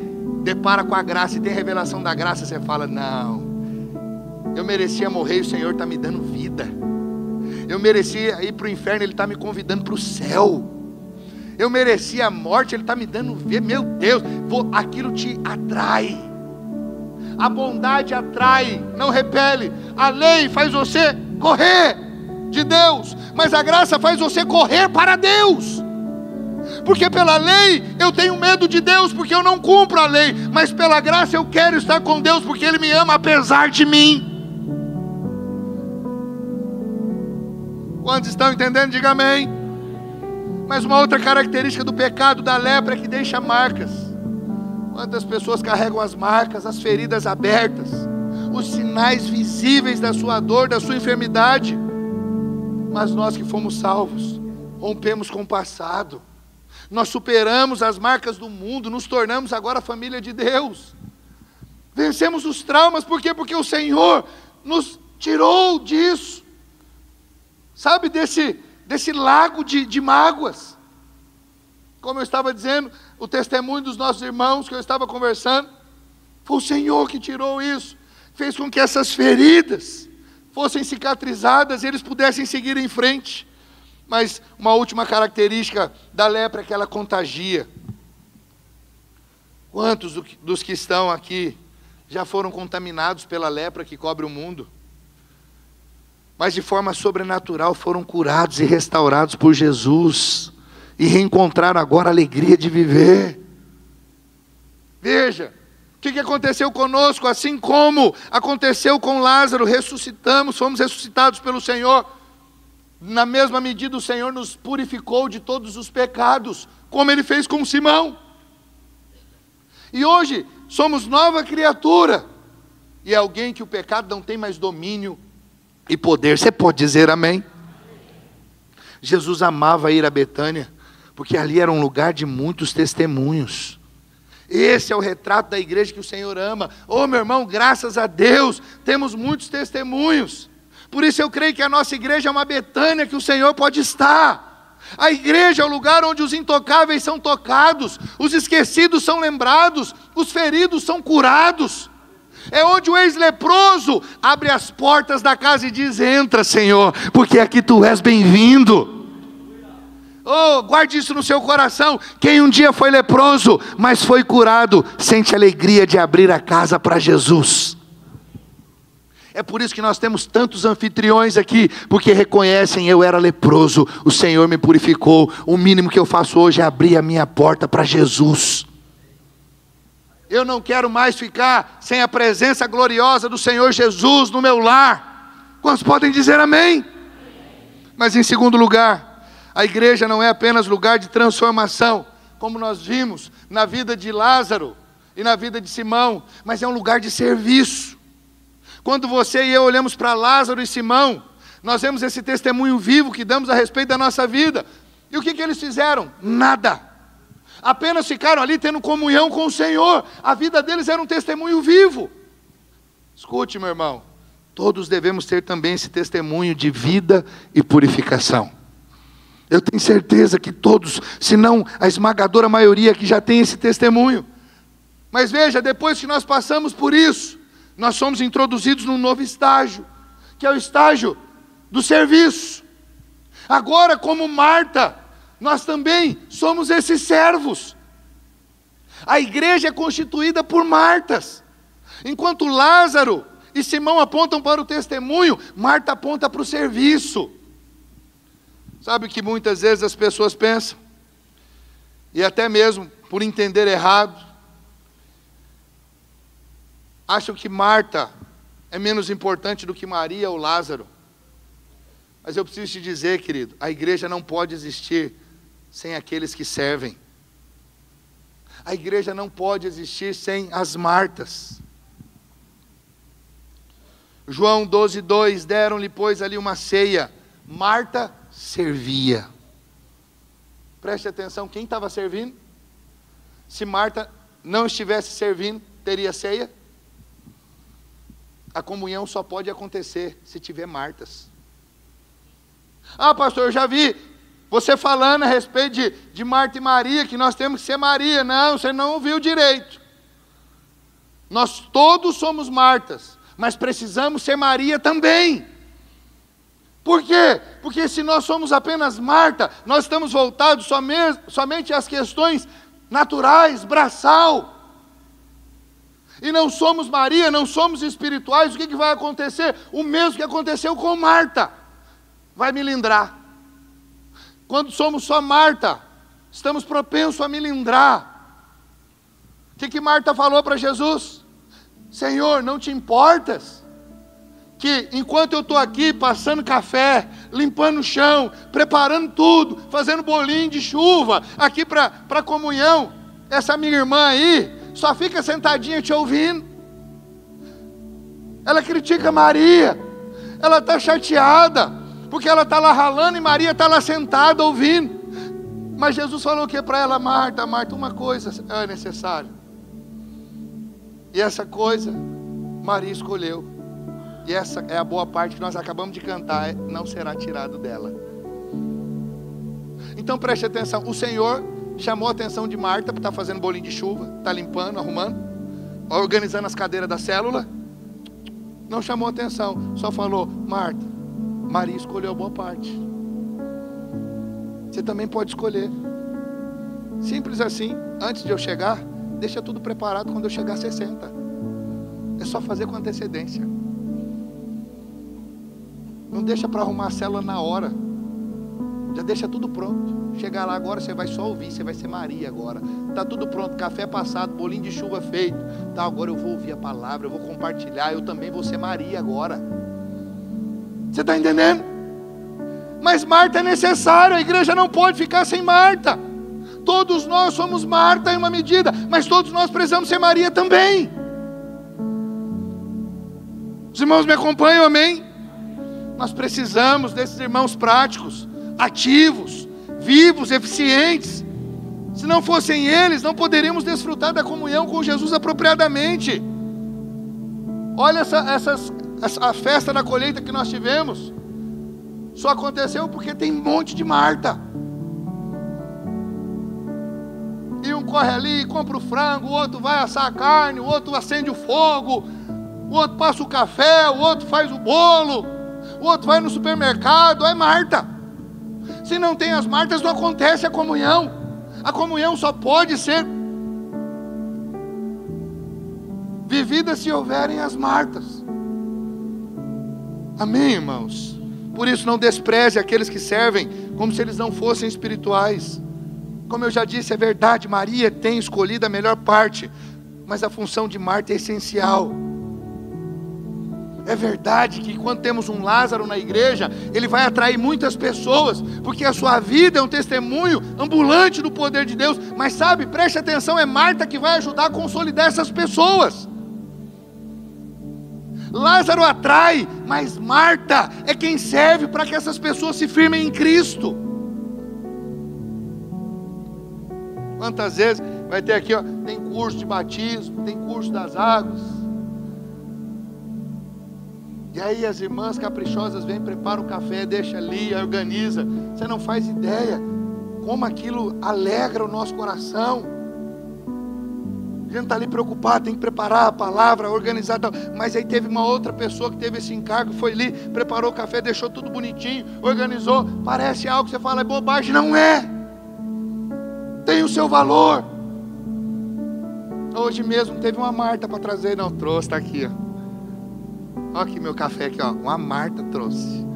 depara com a graça e tem a revelação da graça, você fala, não, eu merecia morrer e o Senhor está me dando vida. Eu merecia ir para o inferno, Ele está me convidando para o céu. Eu merecia a morte, Ele está me dando vida. Meu Deus, aquilo te atrai. A bondade atrai, não repele. A lei faz você correr de Deus, mas a graça faz você correr para Deus. Porque pela lei eu tenho medo de Deus, porque eu não cumpro a lei. Mas pela graça eu quero estar com Deus, porque Ele me ama apesar de mim. Quantos estão entendendo? Diga amém. Mas uma outra característica do pecado, da lepra, é que deixa marcas. Quantas pessoas carregam as marcas, as feridas abertas, os sinais visíveis da sua dor, da sua enfermidade. Mas nós que fomos salvos, rompemos com o passado. Nós superamos as marcas do mundo, nos tornamos agora a família de Deus. Vencemos os traumas, por quê? Porque o Senhor nos tirou disso. Sabe, desse lago de mágoas. Como eu estava dizendo, o testemunho dos nossos irmãos que eu estava conversando, foi o Senhor que tirou isso, fez com que essas feridas fossem cicatrizadas e eles pudessem seguir em frente. Mas uma última característica da lepra é que ela contagia. Quantos dos que estão aqui já foram contaminados pela lepra que cobre o mundo? mas de forma sobrenatural foram curados e restaurados por Jesus, e reencontraram agora a alegria de viver. Veja, o que aconteceu conosco? Assim como aconteceu com Lázaro, ressuscitamos, fomos ressuscitados pelo Senhor. Na mesma medida o Senhor nos purificou de todos os pecados, como Ele fez com Simão. E hoje somos nova criatura, e é alguém que o pecado não tem mais domínio e poder. Você pode dizer amém? Jesus amava ir a Betânia, porque ali era um lugar de muitos testemunhos. Esse é o retrato da igreja que o Senhor ama. Oh, meu irmão, graças a Deus, temos muitos testemunhos. Por isso eu creio que a nossa igreja é uma Betânia que o Senhor pode estar. A igreja é o lugar onde os intocáveis são tocados, os esquecidos são lembrados, os feridos são curados. É onde o ex-leproso abre as portas da casa e diz: entra, Senhor, porque aqui tu és bem-vindo. Oh, guarde isso no seu coração. Quem um dia foi leproso, mas foi curado, sente a alegria de abrir a casa para Jesus. É por isso que nós temos tantos anfitriões aqui, porque reconhecem: eu era leproso, o Senhor me purificou, o mínimo que eu faço hoje é abrir a minha porta para Jesus. Eu não quero mais ficar sem a presença gloriosa do Senhor Jesus no meu lar. Quantos podem dizer amém? Mas em segundo lugar, a igreja não é apenas lugar de transformação, como nós vimos na vida de Lázaro e na vida de Simão, mas é um lugar de serviço. Quando você e eu olhamos para Lázaro e Simão, nós vemos esse testemunho vivo que damos a respeito da nossa vida. E o que eles fizeram? Nada. Apenas ficaram ali tendo comunhão com o Senhor. A vida deles era um testemunho vivo. Escute, meu irmão, todos devemos ter também esse testemunho de vida e purificação. Eu tenho certeza que todos, se não a esmagadora maioria aqui já tem esse testemunho. Mas veja, depois que nós passamos por isso, nós somos introduzidos num novo estágio, que é o estágio do serviço. Agora, como Marta, nós também somos esses servos. A igreja é constituída por Martas. Enquanto Lázaro e Simão apontam para o testemunho, Marta aponta para o serviço. Sabe o que muitas vezes as pessoas pensam? E até mesmo por entender errado, acham que Marta é menos importante do que Maria ou Lázaro. Mas eu preciso te dizer, querido, a igreja não pode existir sem aqueles que servem. A igreja não pode existir sem as Martas. João 12:2, deram-lhe, pois, ali uma ceia. Marta servia. Preste atenção, quem estava servindo? Se Marta não estivesse servindo, teria ceia? A comunhão só pode acontecer se tiver Martas. Ah, pastor, eu já vi você falando a respeito de Marta e Maria, que nós temos que ser Maria. Não, você não ouviu direito. Nós todos somos Martas, mas precisamos ser Maria também. Por quê? Porque se nós somos apenas Marta, nós estamos voltados somente às questões naturais, braçal. E não somos Maria, não somos espirituais. O que vai acontecer? O mesmo que aconteceu com Marta. Vai milindrar. Quando somos só Marta, estamos propensos a milindrar. O que Marta falou para Jesus? Senhor, não te importas que enquanto eu estou aqui passando café, limpando o chão, preparando tudo, fazendo bolinho de chuva, aqui para a comunhão, essa minha irmã aí só fica sentadinha te ouvindo. Ela critica Maria, ela está chateada, porque ela está lá ralando e Maria está lá sentada ouvindo. Mas Jesus falou o que para ela? Marta, Marta, uma coisa é necessária. E essa coisa, Maria escolheu. E essa é a boa parte que nós acabamos de cantar, não será tirado dela. Então preste atenção, o Senhor chamou a atenção de Marta, para estar fazendo bolinho de chuva, está limpando, arrumando, organizando as cadeiras da célula. Não chamou atenção, só falou: Marta, Maria escolheu a boa parte. Você também pode escolher. Simples assim. Antes de eu chegar, deixa tudo preparado. Quando eu chegar, você senta. É só fazer com antecedência. Não deixa para arrumar a célula na hora. Já deixa tudo pronto. Chegar lá agora, você vai só ouvir, você vai ser Maria agora. Está tudo pronto, café passado, bolinho de chuva feito. Tá, agora eu vou ouvir a palavra, eu vou compartilhar, eu também vou ser Maria agora. Você está entendendo? Mas Marta é necessário, a igreja não pode ficar sem Marta. Todos nós somos Marta em uma medida, mas todos nós precisamos ser Maria também. Os irmãos me acompanham, amém? Nós precisamos desses irmãos práticos, ativos, vivos, eficientes. Se não fossem eles, não poderíamos desfrutar da comunhão com Jesus apropriadamente. Olha a festa da colheita que nós tivemos. Só aconteceu porque tem um monte de Marta. E um corre ali e compra o frango, o outro vai assar a carne, o outro acende o fogo, o outro passa o café, o outro faz o bolo, o outro vai no supermercado. É Marta. Se não tem as Martas, não acontece a comunhão. A comunhão só pode ser vivida se houverem as Martas. Amém, irmãos? Por isso não despreze aqueles que servem como se eles não fossem espirituais. Como eu já disse, é verdade, Maria tem escolhido a melhor parte, mas a função de Marta é essencial. É verdade que quando temos um Lázaro na igreja, ele vai atrair muitas pessoas, porque a sua vida é um testemunho ambulante do poder de Deus. Mas sabe, preste atenção, é Marta que vai ajudar a consolidar essas pessoas. Lázaro atrai, mas Marta é quem serve para que essas pessoas se firmem em Cristo. Quantas vezes vai ter aqui, ó, tem curso de batismo, tem curso das águas. E aí as irmãs caprichosas vêm, preparam o café, deixa ali, organiza. Você não faz ideia como aquilo alegra o nosso coração. A gente está ali preocupado, tem que preparar a palavra, organizar tal. Mas aí teve uma outra pessoa que teve esse encargo, foi ali, preparou o café, deixou tudo bonitinho, organizou. Parece algo que você fala, é bobagem, não é. Tem o seu valor. Hoje mesmo teve uma Marta para trazer, não trouxe, está aqui, ó. Olha aqui meu café aqui, ó. Uma Marta trouxe.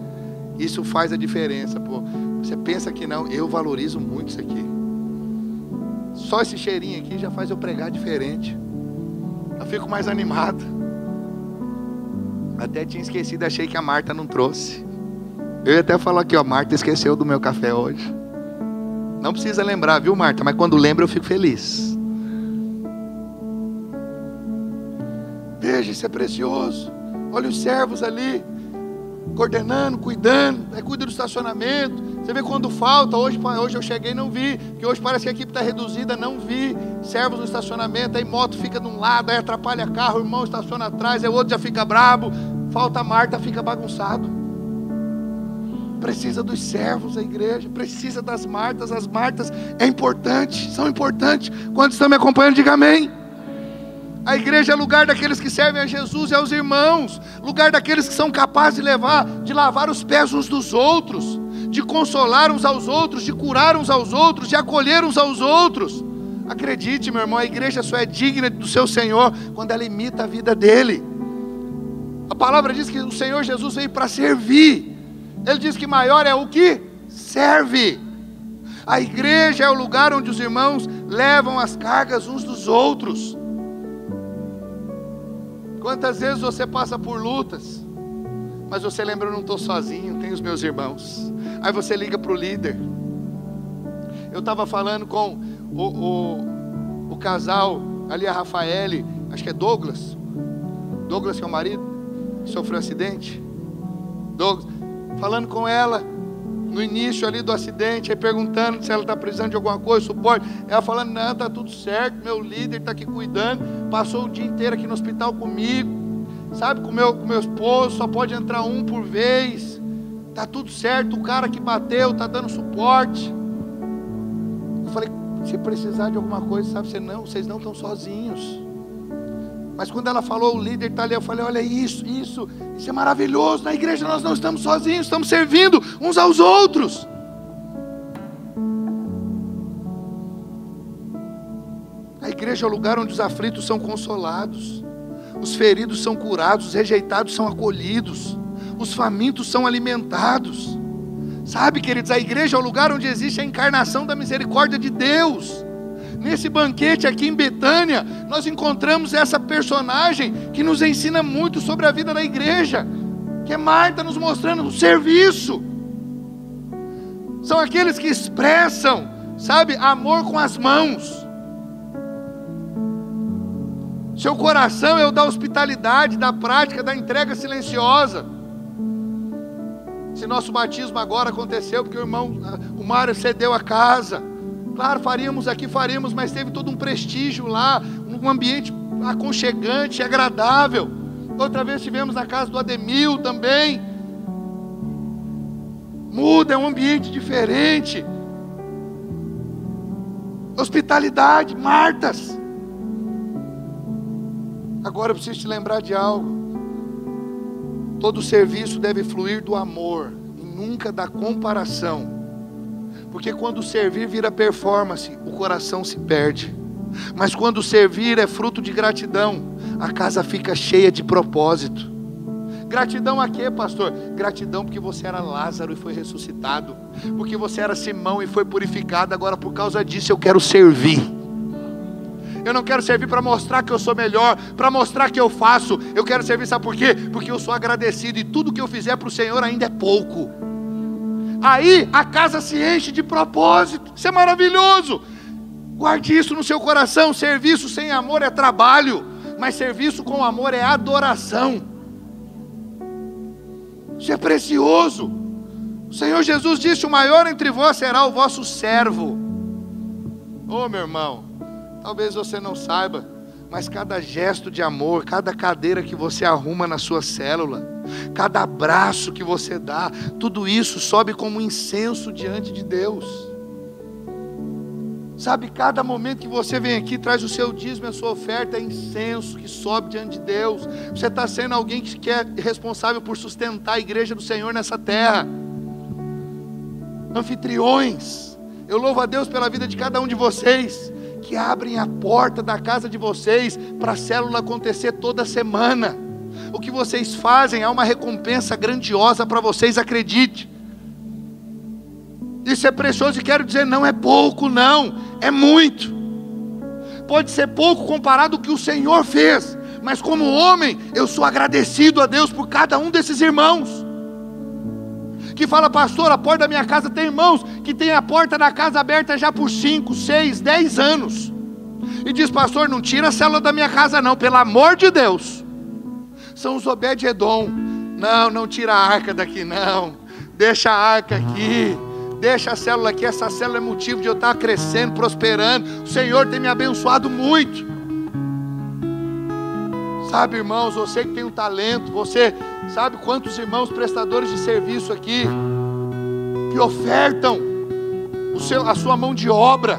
Isso faz a diferença, pô. Você pensa que não, eu valorizo muito isso aqui. Só esse cheirinho aqui já faz eu pregar diferente. Eu fico mais animado. Até tinha esquecido, achei que a Marta não trouxe. Eu ia até falar aqui, ó, Marta esqueceu do meu café hoje. Não precisa lembrar, viu, Marta? Mas quando lembra eu fico feliz. Veja, isso é precioso. Olha os servos ali, coordenando, cuidando. Aí cuida do estacionamento. Você vê quando falta. Hoje eu cheguei e não vi, porque hoje parece que a equipe está reduzida, não vi. Servos no estacionamento, aí moto fica de um lado, aí atrapalha carro, o irmão estaciona atrás, aí o outro já fica brabo. Falta a Marta, fica bagunçado. Precisa dos servos, a igreja precisa das Martas. As Martas é importante, são importantes. Quando estão me acompanhando, diga amém. A igreja é lugar daqueles que servem a Jesus e aos irmãos, lugar daqueles que são capazes de lavar os pés uns dos outros, de consolar uns aos outros, de curar uns aos outros, de acolher uns aos outros. Acredite, meu irmão, a igreja só é digna do seu Senhor quando ela imita a vida dele. A palavra diz que o Senhor Jesus veio para servir. Ele diz que maior é o que serve. A igreja é o lugar onde os irmãos levam as cargas uns dos outros. Quantas vezes você passa por lutas, mas você lembra, eu não estou sozinho, tem os meus irmãos. Aí você liga para o líder. Eu estava falando com o casal ali, a Rafaele, acho que é Douglas que é o marido, que sofreu um acidente. Douglas, falando com ela no início ali do acidente, aí perguntando se ela está precisando de alguma coisa, suporte. Ela falando, não, está tudo certo, meu líder está aqui cuidando, passou o dia inteiro aqui no hospital comigo, sabe, com meu esposo, só pode entrar um por vez, está tudo certo, o cara que bateu está dando suporte. Eu falei, se precisar de alguma coisa, sabe, vocês não estão sozinhos. Mas quando ela falou, o líder está ali, eu falei, olha isso é maravilhoso. Na igreja nós não estamos sozinhos, estamos servindo uns aos outros. A igreja é o lugar onde os aflitos são consolados, os feridos são curados, os rejeitados são acolhidos, os famintos são alimentados. Sabe, queridos, a igreja é o lugar onde existe a encarnação da misericórdia de Deus. Nesse banquete aqui em Betânia, nós encontramos essa personagem que nos ensina muito sobre a vida da igreja, que é Marta, nos mostrando o serviço. São aqueles que expressam, sabe, amor com as mãos. Seu coração é o da hospitalidade, da prática, da entrega silenciosa. Se nosso batismo agora aconteceu porque o Mário cedeu a casa, claro, faríamos, mas teve todo um prestígio lá, um ambiente aconchegante, agradável. Outra vez tivemos na casa do Ademil também. Muda, é um ambiente diferente. Hospitalidade, Martas. Agora eu preciso te lembrar de algo. Todo serviço deve fluir do amor e nunca da comparação. Porque quando servir vira performance, o coração se perde. Mas quando servir é fruto de gratidão, a casa fica cheia de propósito. Gratidão a quê, pastor? Gratidão porque você era Lázaro e foi ressuscitado. Porque você era Simão e foi purificado. Agora por causa disso eu quero servir. Eu não quero servir para mostrar que eu sou melhor, para mostrar que eu faço. Eu quero servir, sabe por quê? Porque eu sou agradecido e tudo que eu fizer para o Senhor ainda é pouco. Aí a casa se enche de propósito. Isso é maravilhoso. Guarde isso no seu coração. Serviço sem amor é trabalho, mas serviço com amor é adoração. Isso é precioso. O Senhor Jesus disse: o maior entre vós será o vosso servo. Ô meu irmão, talvez você não saiba, mas cada gesto de amor, cada cadeira que você arruma na sua célula, cada abraço que você dá, tudo isso sobe como incenso diante de Deus. Sabe, cada momento que você vem aqui, traz o seu dízimo e a sua oferta, é incenso que sobe diante de Deus. Você está sendo alguém que é responsável por sustentar a igreja do Senhor nessa terra. Anfitriões, eu louvo a Deus pela vida de cada um de vocês, que abrem a porta da casa de vocês para a célula acontecer toda semana. O que vocês fazem é uma recompensa grandiosa para vocês, acredite. Isso é precioso e quero dizer, não é pouco não, é muito. Pode ser pouco comparado ao que o Senhor fez, mas como homem, eu sou agradecido a Deus por cada um desses irmãos. Que fala: pastor, a porta da minha casa, tem irmãos que tem a porta da casa aberta já por 5, 6, 10 anos. E diz: pastor, não tira a célula da minha casa não, pelo amor de Deus. São os Obed-Edom. Não tira a arca daqui não, deixa a arca aqui. Deixa a célula aqui, essa célula é motivo de eu estar crescendo, prosperando. O Senhor tem me abençoado muito. Sabe, irmãos, você que tem um talento, você sabe quantos irmãos prestadores de serviço aqui, que ofertam a sua mão de obra.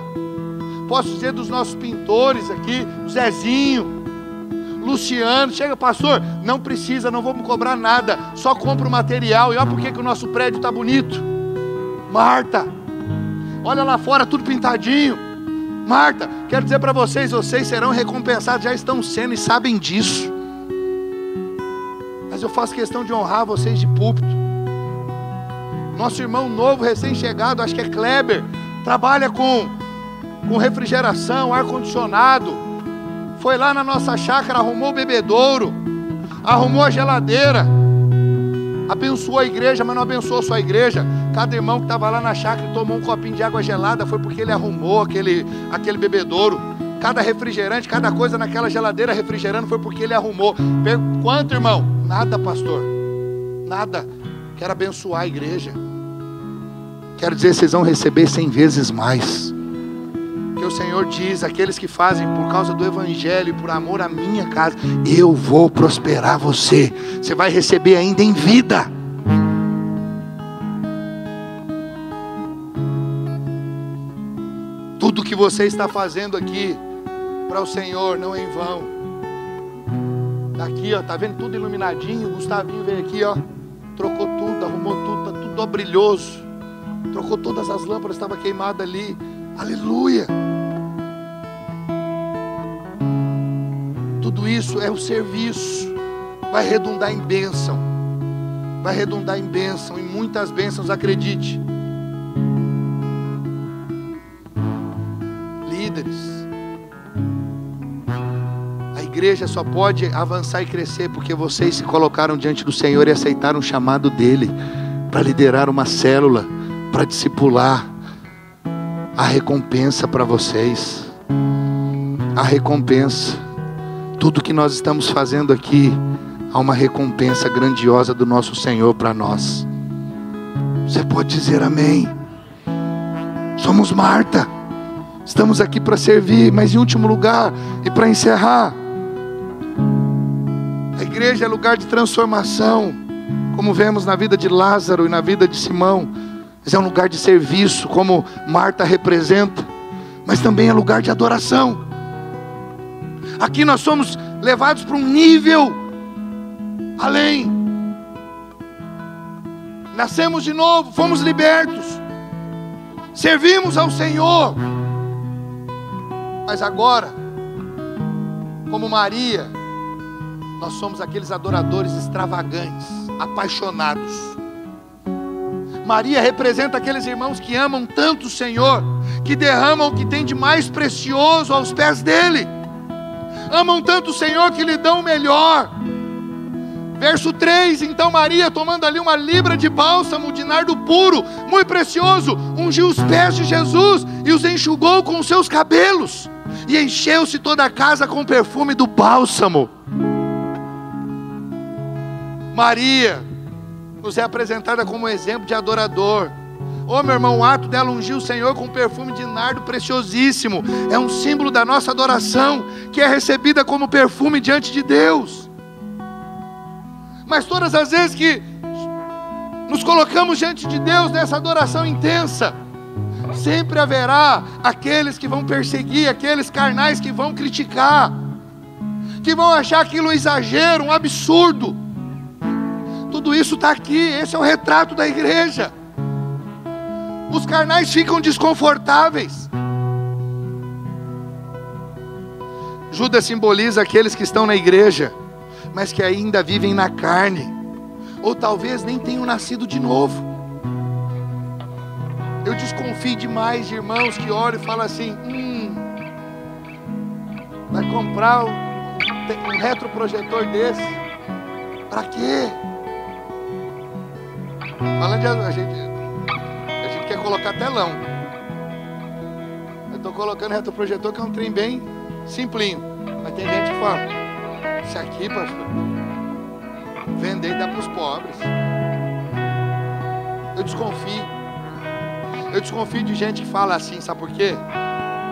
Posso dizer dos nossos pintores aqui, Zezinho, Luciano. Chega: pastor, não precisa, não vamos cobrar nada, só compra o material. E olha porque que o nosso prédio está bonito. Marta, olha lá fora, tudo pintadinho. Marta, quero dizer para vocês serão recompensados, já estão sendo e sabem disso. Mas eu faço questão de honrar vocês de púlpito. Nosso irmão novo, recém-chegado, acho que é Kleber, trabalha com refrigeração, ar-condicionado. Foi lá na nossa chácara, arrumou o bebedouro, arrumou a geladeira. Abençoou a igreja, mas não abençoou só a igreja. Cada irmão que estava lá na chácara e tomou um copinho de água gelada, foi porque ele arrumou aquele bebedouro. Cada refrigerante, cada coisa naquela geladeira refrigerando, foi porque ele arrumou. Quanto, irmão? Nada, pastor, nada. Quero abençoar a igreja. Quero dizer, vocês vão receber 100 vezes mais. Que o Senhor diz: aqueles que fazem por causa do evangelho e por amor à minha casa, eu vou prosperar você. Você vai receber ainda em vida. Tudo que você está fazendo aqui para o Senhor não é em vão. Daqui, ó, tá vendo tudo iluminadinho? O Gustavinho veio aqui, ó, trocou tudo, arrumou tudo, tá tudo brilhoso. Trocou todas as lâmpadas, estava queimada ali. Aleluia. Tudo isso é o serviço, vai redundar em bênção. vai redundar em bênção, em muitas bênçãos, acredite. Líderes, a igreja só pode avançar e crescer porque vocês se colocaram diante do Senhor e aceitaram o chamado dele para liderar uma célula, para discipular. A recompensa para vocês, a recompensa, tudo que nós estamos fazendo aqui, há uma recompensa grandiosa do nosso Senhor para nós. Você pode dizer amém? Somos Marta, estamos aqui para servir, mas em último lugar, e para encerrar, a igreja é lugar de transformação, como vemos na vida de Lázaro e na vida de Simão. Mas é um lugar de serviço, como Marta representa, mas também é lugar de adoração. Aqui nós somos levados para um nível além. Nascemos de novo, fomos libertos, servimos ao Senhor. Mas agora, como Maria, nós somos aqueles adoradores extravagantes, apaixonados. Maria representa aqueles irmãos que amam tanto o Senhor, que derramam o que tem de mais precioso aos pés dele. Amam tanto o Senhor que lhe dão o melhor. Verso 3, então Maria, tomando ali uma libra de bálsamo de nardo puro, muito precioso, ungiu os pés de Jesus e os enxugou com os seus cabelos, e encheu-se toda a casa com o perfume do bálsamo. Maria nos é apresentada como exemplo de adorador. Ô meu irmão, o ato dela ungir o Senhor com perfume de nardo preciosíssimo é um símbolo da nossa adoração, que é recebida como perfume diante de Deus. Mas todas as vezes que nos colocamos diante de Deus nessa adoração intensa, sempre haverá aqueles que vão perseguir, aqueles carnais que vão criticar, que vão achar aquilo um exagero, um absurdo. Tudo isso está aqui, esse é o retrato da igreja. Os carnais ficam desconfortáveis. Judas simboliza aqueles que estão na igreja, mas que ainda vivem na carne, ou talvez nem tenham nascido de novo. Eu desconfio demais de irmãos que olham e falam assim: vai comprar um retroprojetor desse? Para quê? Falando de a gente quer colocar telão. Eu estou colocando retroprojetor, que é um trem bem simplinho. Mas tem gente que fala: isso aqui, pastor, vender e dá para os pobres. Eu desconfio de gente que fala assim, sabe por quê?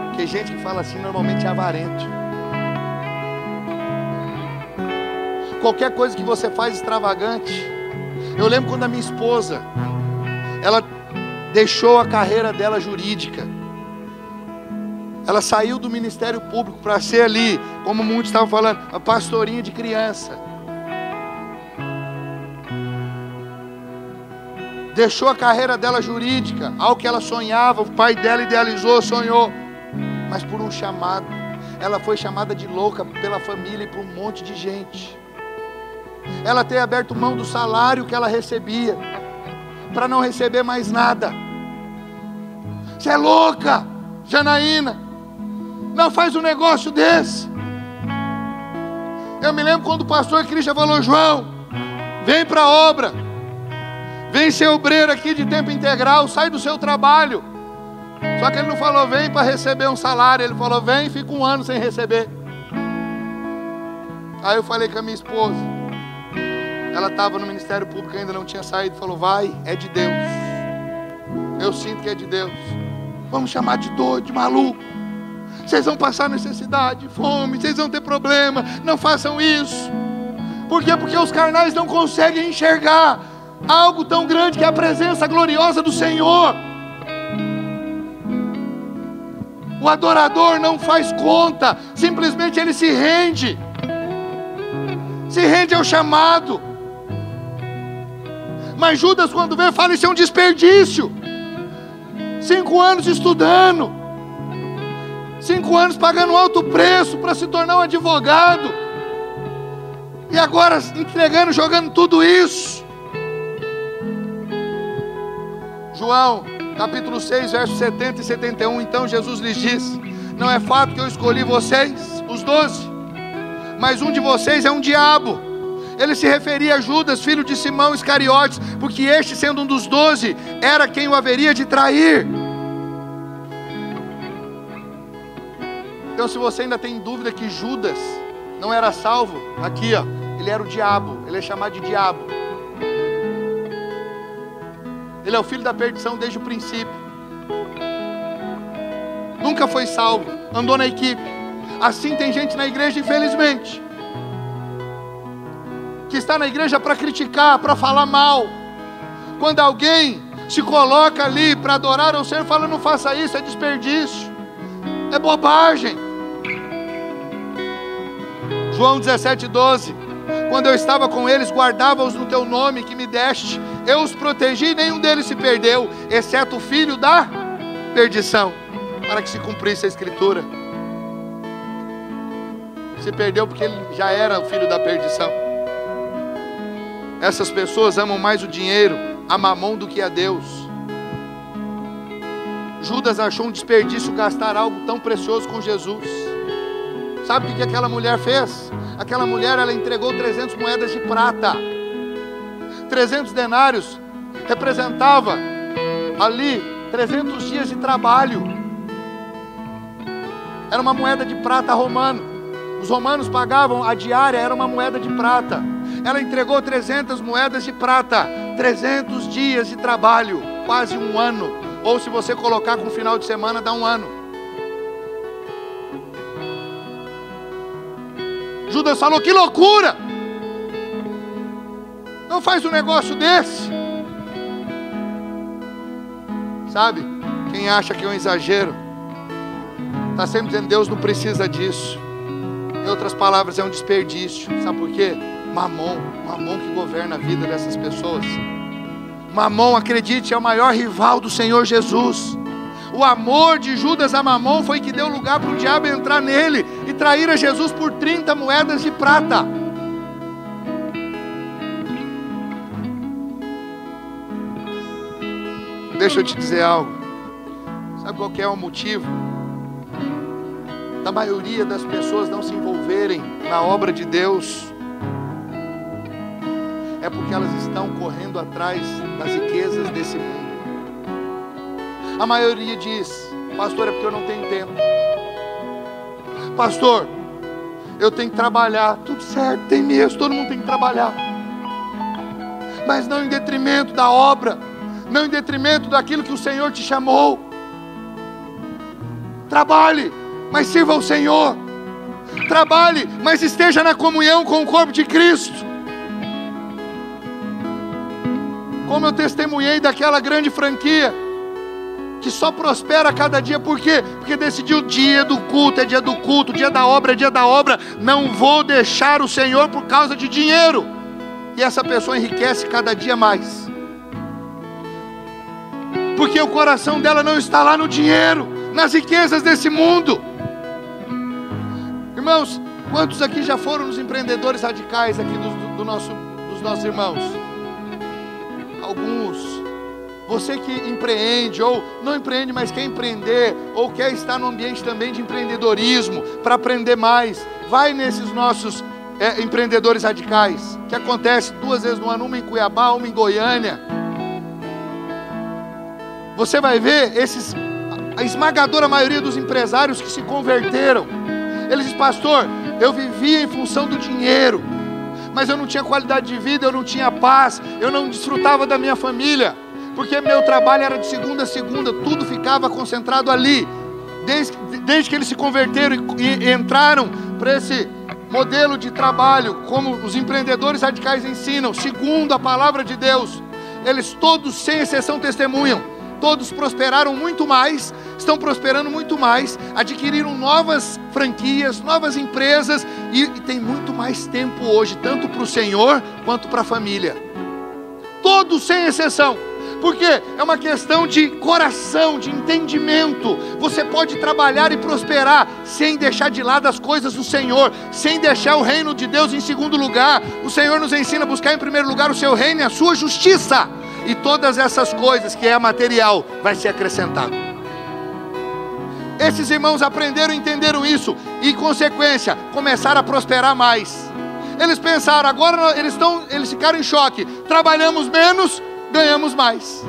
Porque gente que fala assim normalmente é avarento. Qualquer coisa que você faz extravagante. Eu lembro quando a minha esposa, ela deixou a carreira dela jurídica. Ela saiu do Ministério Público para ser ali, como muitos estavam falando, a pastorinha de criança. Deixou a carreira dela jurídica, algo que ela sonhava, o pai dela idealizou, sonhou. Mas por um chamado, ela foi chamada de louca pela família e por um monte de gente. Ela tem aberto mão do salário que ela recebia, para não receber mais nada. Você é louca, Janaína, não faz um negócio desse. Eu me lembro quando o pastor Cristian falou: João, vem para a obra, vem ser obreiro aqui de tempo integral, sai do seu trabalho. Só que ele não falou vem para receber um salário, ele falou vem e fica um ano sem receber. Aí eu falei com a minha esposa, ela estava no Ministério Público, ainda não tinha saído, falou: vai, é de Deus. Eu sinto que é de Deus. Vamos chamar de doido, de maluco. Vocês vão passar necessidade, fome, vocês vão ter problema, não façam isso. Por quê? Porque os carnais não conseguem enxergar algo tão grande que é a presença gloriosa do Senhor. O adorador não faz conta, simplesmente ele se rende ao chamado. Mas Judas, quando vê, fala: isso é um desperdício. 5 anos estudando, 5 anos pagando um alto preço para se tornar um advogado, e agora entregando, jogando tudo isso. João, capítulo 6, versos 70 e 71. Então Jesus lhes disse: não é fato que eu escolhi vocês, os 12, mas um de vocês é um diabo. Ele se referia a Judas, filho de Simão Iscariotes, porque este, sendo um dos 12, era quem o haveria de trair. Então, se você ainda tem dúvida que Judas não era salvo, aqui ó, ele era o diabo, ele é chamado de diabo. Ele é o filho da perdição desde o princípio. Nunca foi salvo, andou na equipe. Assim tem gente na igreja, infelizmente, que está na igreja para criticar, para falar mal. Quando alguém se coloca ali para adorar ao Senhor, fala: não faça isso, é desperdício, é bobagem. João 17:12: quando eu estava com eles, guardava-os no teu nome que me deste, eu os protegi, nenhum deles se perdeu, exceto o filho da perdição, para que se cumprisse a escritura. Se perdeu porque ele já era o filho da perdição. Essas pessoas amam mais o dinheiro, a mamão, do que a Deus. Judas achou um desperdício gastar algo tão precioso com Jesus. Sabe o que aquela mulher fez? Aquela mulher, ela entregou 300 moedas de prata. 300 denários representava ali 300 dias de trabalho. Era uma moeda de prata romana. Os romanos pagavam a diária, era uma moeda de prata. Ela entregou 300 moedas de prata, 300 dias de trabalho, quase um ano. Ou se você colocar com final de semana, dá um ano. Judas falou: que loucura! Não faz um negócio desse. Sabe, quem acha que é um exagero, está sempre dizendo: Deus não precisa disso. Em outras palavras, é um desperdício. Sabe por quê? Mamon que governa a vida dessas pessoas. Mamon, acredite, é o maior rival do Senhor Jesus. O amor de Judas a Mamon foi que deu lugar para o diabo entrar nele e trair a Jesus por 30 moedas de prata. Deixa eu te dizer algo. Sabe qual que é o motivo da maioria das pessoas não se envolverem na obra de Deus? É porque elas estão correndo atrás das riquezas desse mundo. A maioria diz: pastor, é porque eu não tenho tempo. Pastor, eu tenho que trabalhar. Tudo certo, tem mesmo, todo mundo tem que trabalhar, mas não em detrimento da obra, não em detrimento daquilo que o Senhor te chamou. Trabalhe, mas sirva ao Senhor. Trabalhe, mas esteja na comunhão com o corpo de Cristo. Como eu testemunhei daquela grande franquia que só prospera a cada dia. Por quê? Porque decidiu: dia do culto é dia do culto, dia da obra é dia da obra. Não vou deixar o Senhor por causa de dinheiro. E essa pessoa enriquece cada dia mais, porque o coração dela não está lá no dinheiro, nas riquezas desse mundo. Irmãos, quantos aqui já foram nos empreendedores radicais aqui dos nossos irmãos? Alguns. Você que empreende, ou não empreende, mas quer empreender, ou quer estar no ambiente também de empreendedorismo, para aprender mais, vai nesses nossos empreendedores radicais, que acontece 2 vezes no ano, uma em Cuiabá, uma em Goiânia. Você vai ver a esmagadora maioria dos empresários que se converteram. Eles dizem: pastor, eu vivia em função do dinheiro, mas eu não tinha qualidade de vida, eu não tinha paz, eu não desfrutava da minha família, porque meu trabalho era de segunda a segunda, tudo ficava concentrado ali. Desde que eles se converteram e entraram para esse modelo de trabalho, como os empreendedores radicais ensinam, segundo a palavra de Deus, eles todos, sem exceção, testemunham. Todos prosperaram muito mais, estão prosperando muito mais, adquiriram novas franquias, novas empresas, e tem muito mais tempo hoje, tanto para o Senhor quanto para a família. Todos, sem exceção. Porque é uma questão de coração, de entendimento. Você pode trabalhar e prosperar sem deixar de lado as coisas do Senhor, sem deixar o reino de Deus em segundo lugar. O Senhor nos ensina a buscar em primeiro lugar o seu reino e a sua justiça, e todas essas coisas que é material vai ser acrescentado. Esses irmãos aprenderam e entenderam isso, e em consequência começaram a prosperar mais. Eles pensaram, agora eles ficaram em choque: trabalhamos menos, ganhamos mais.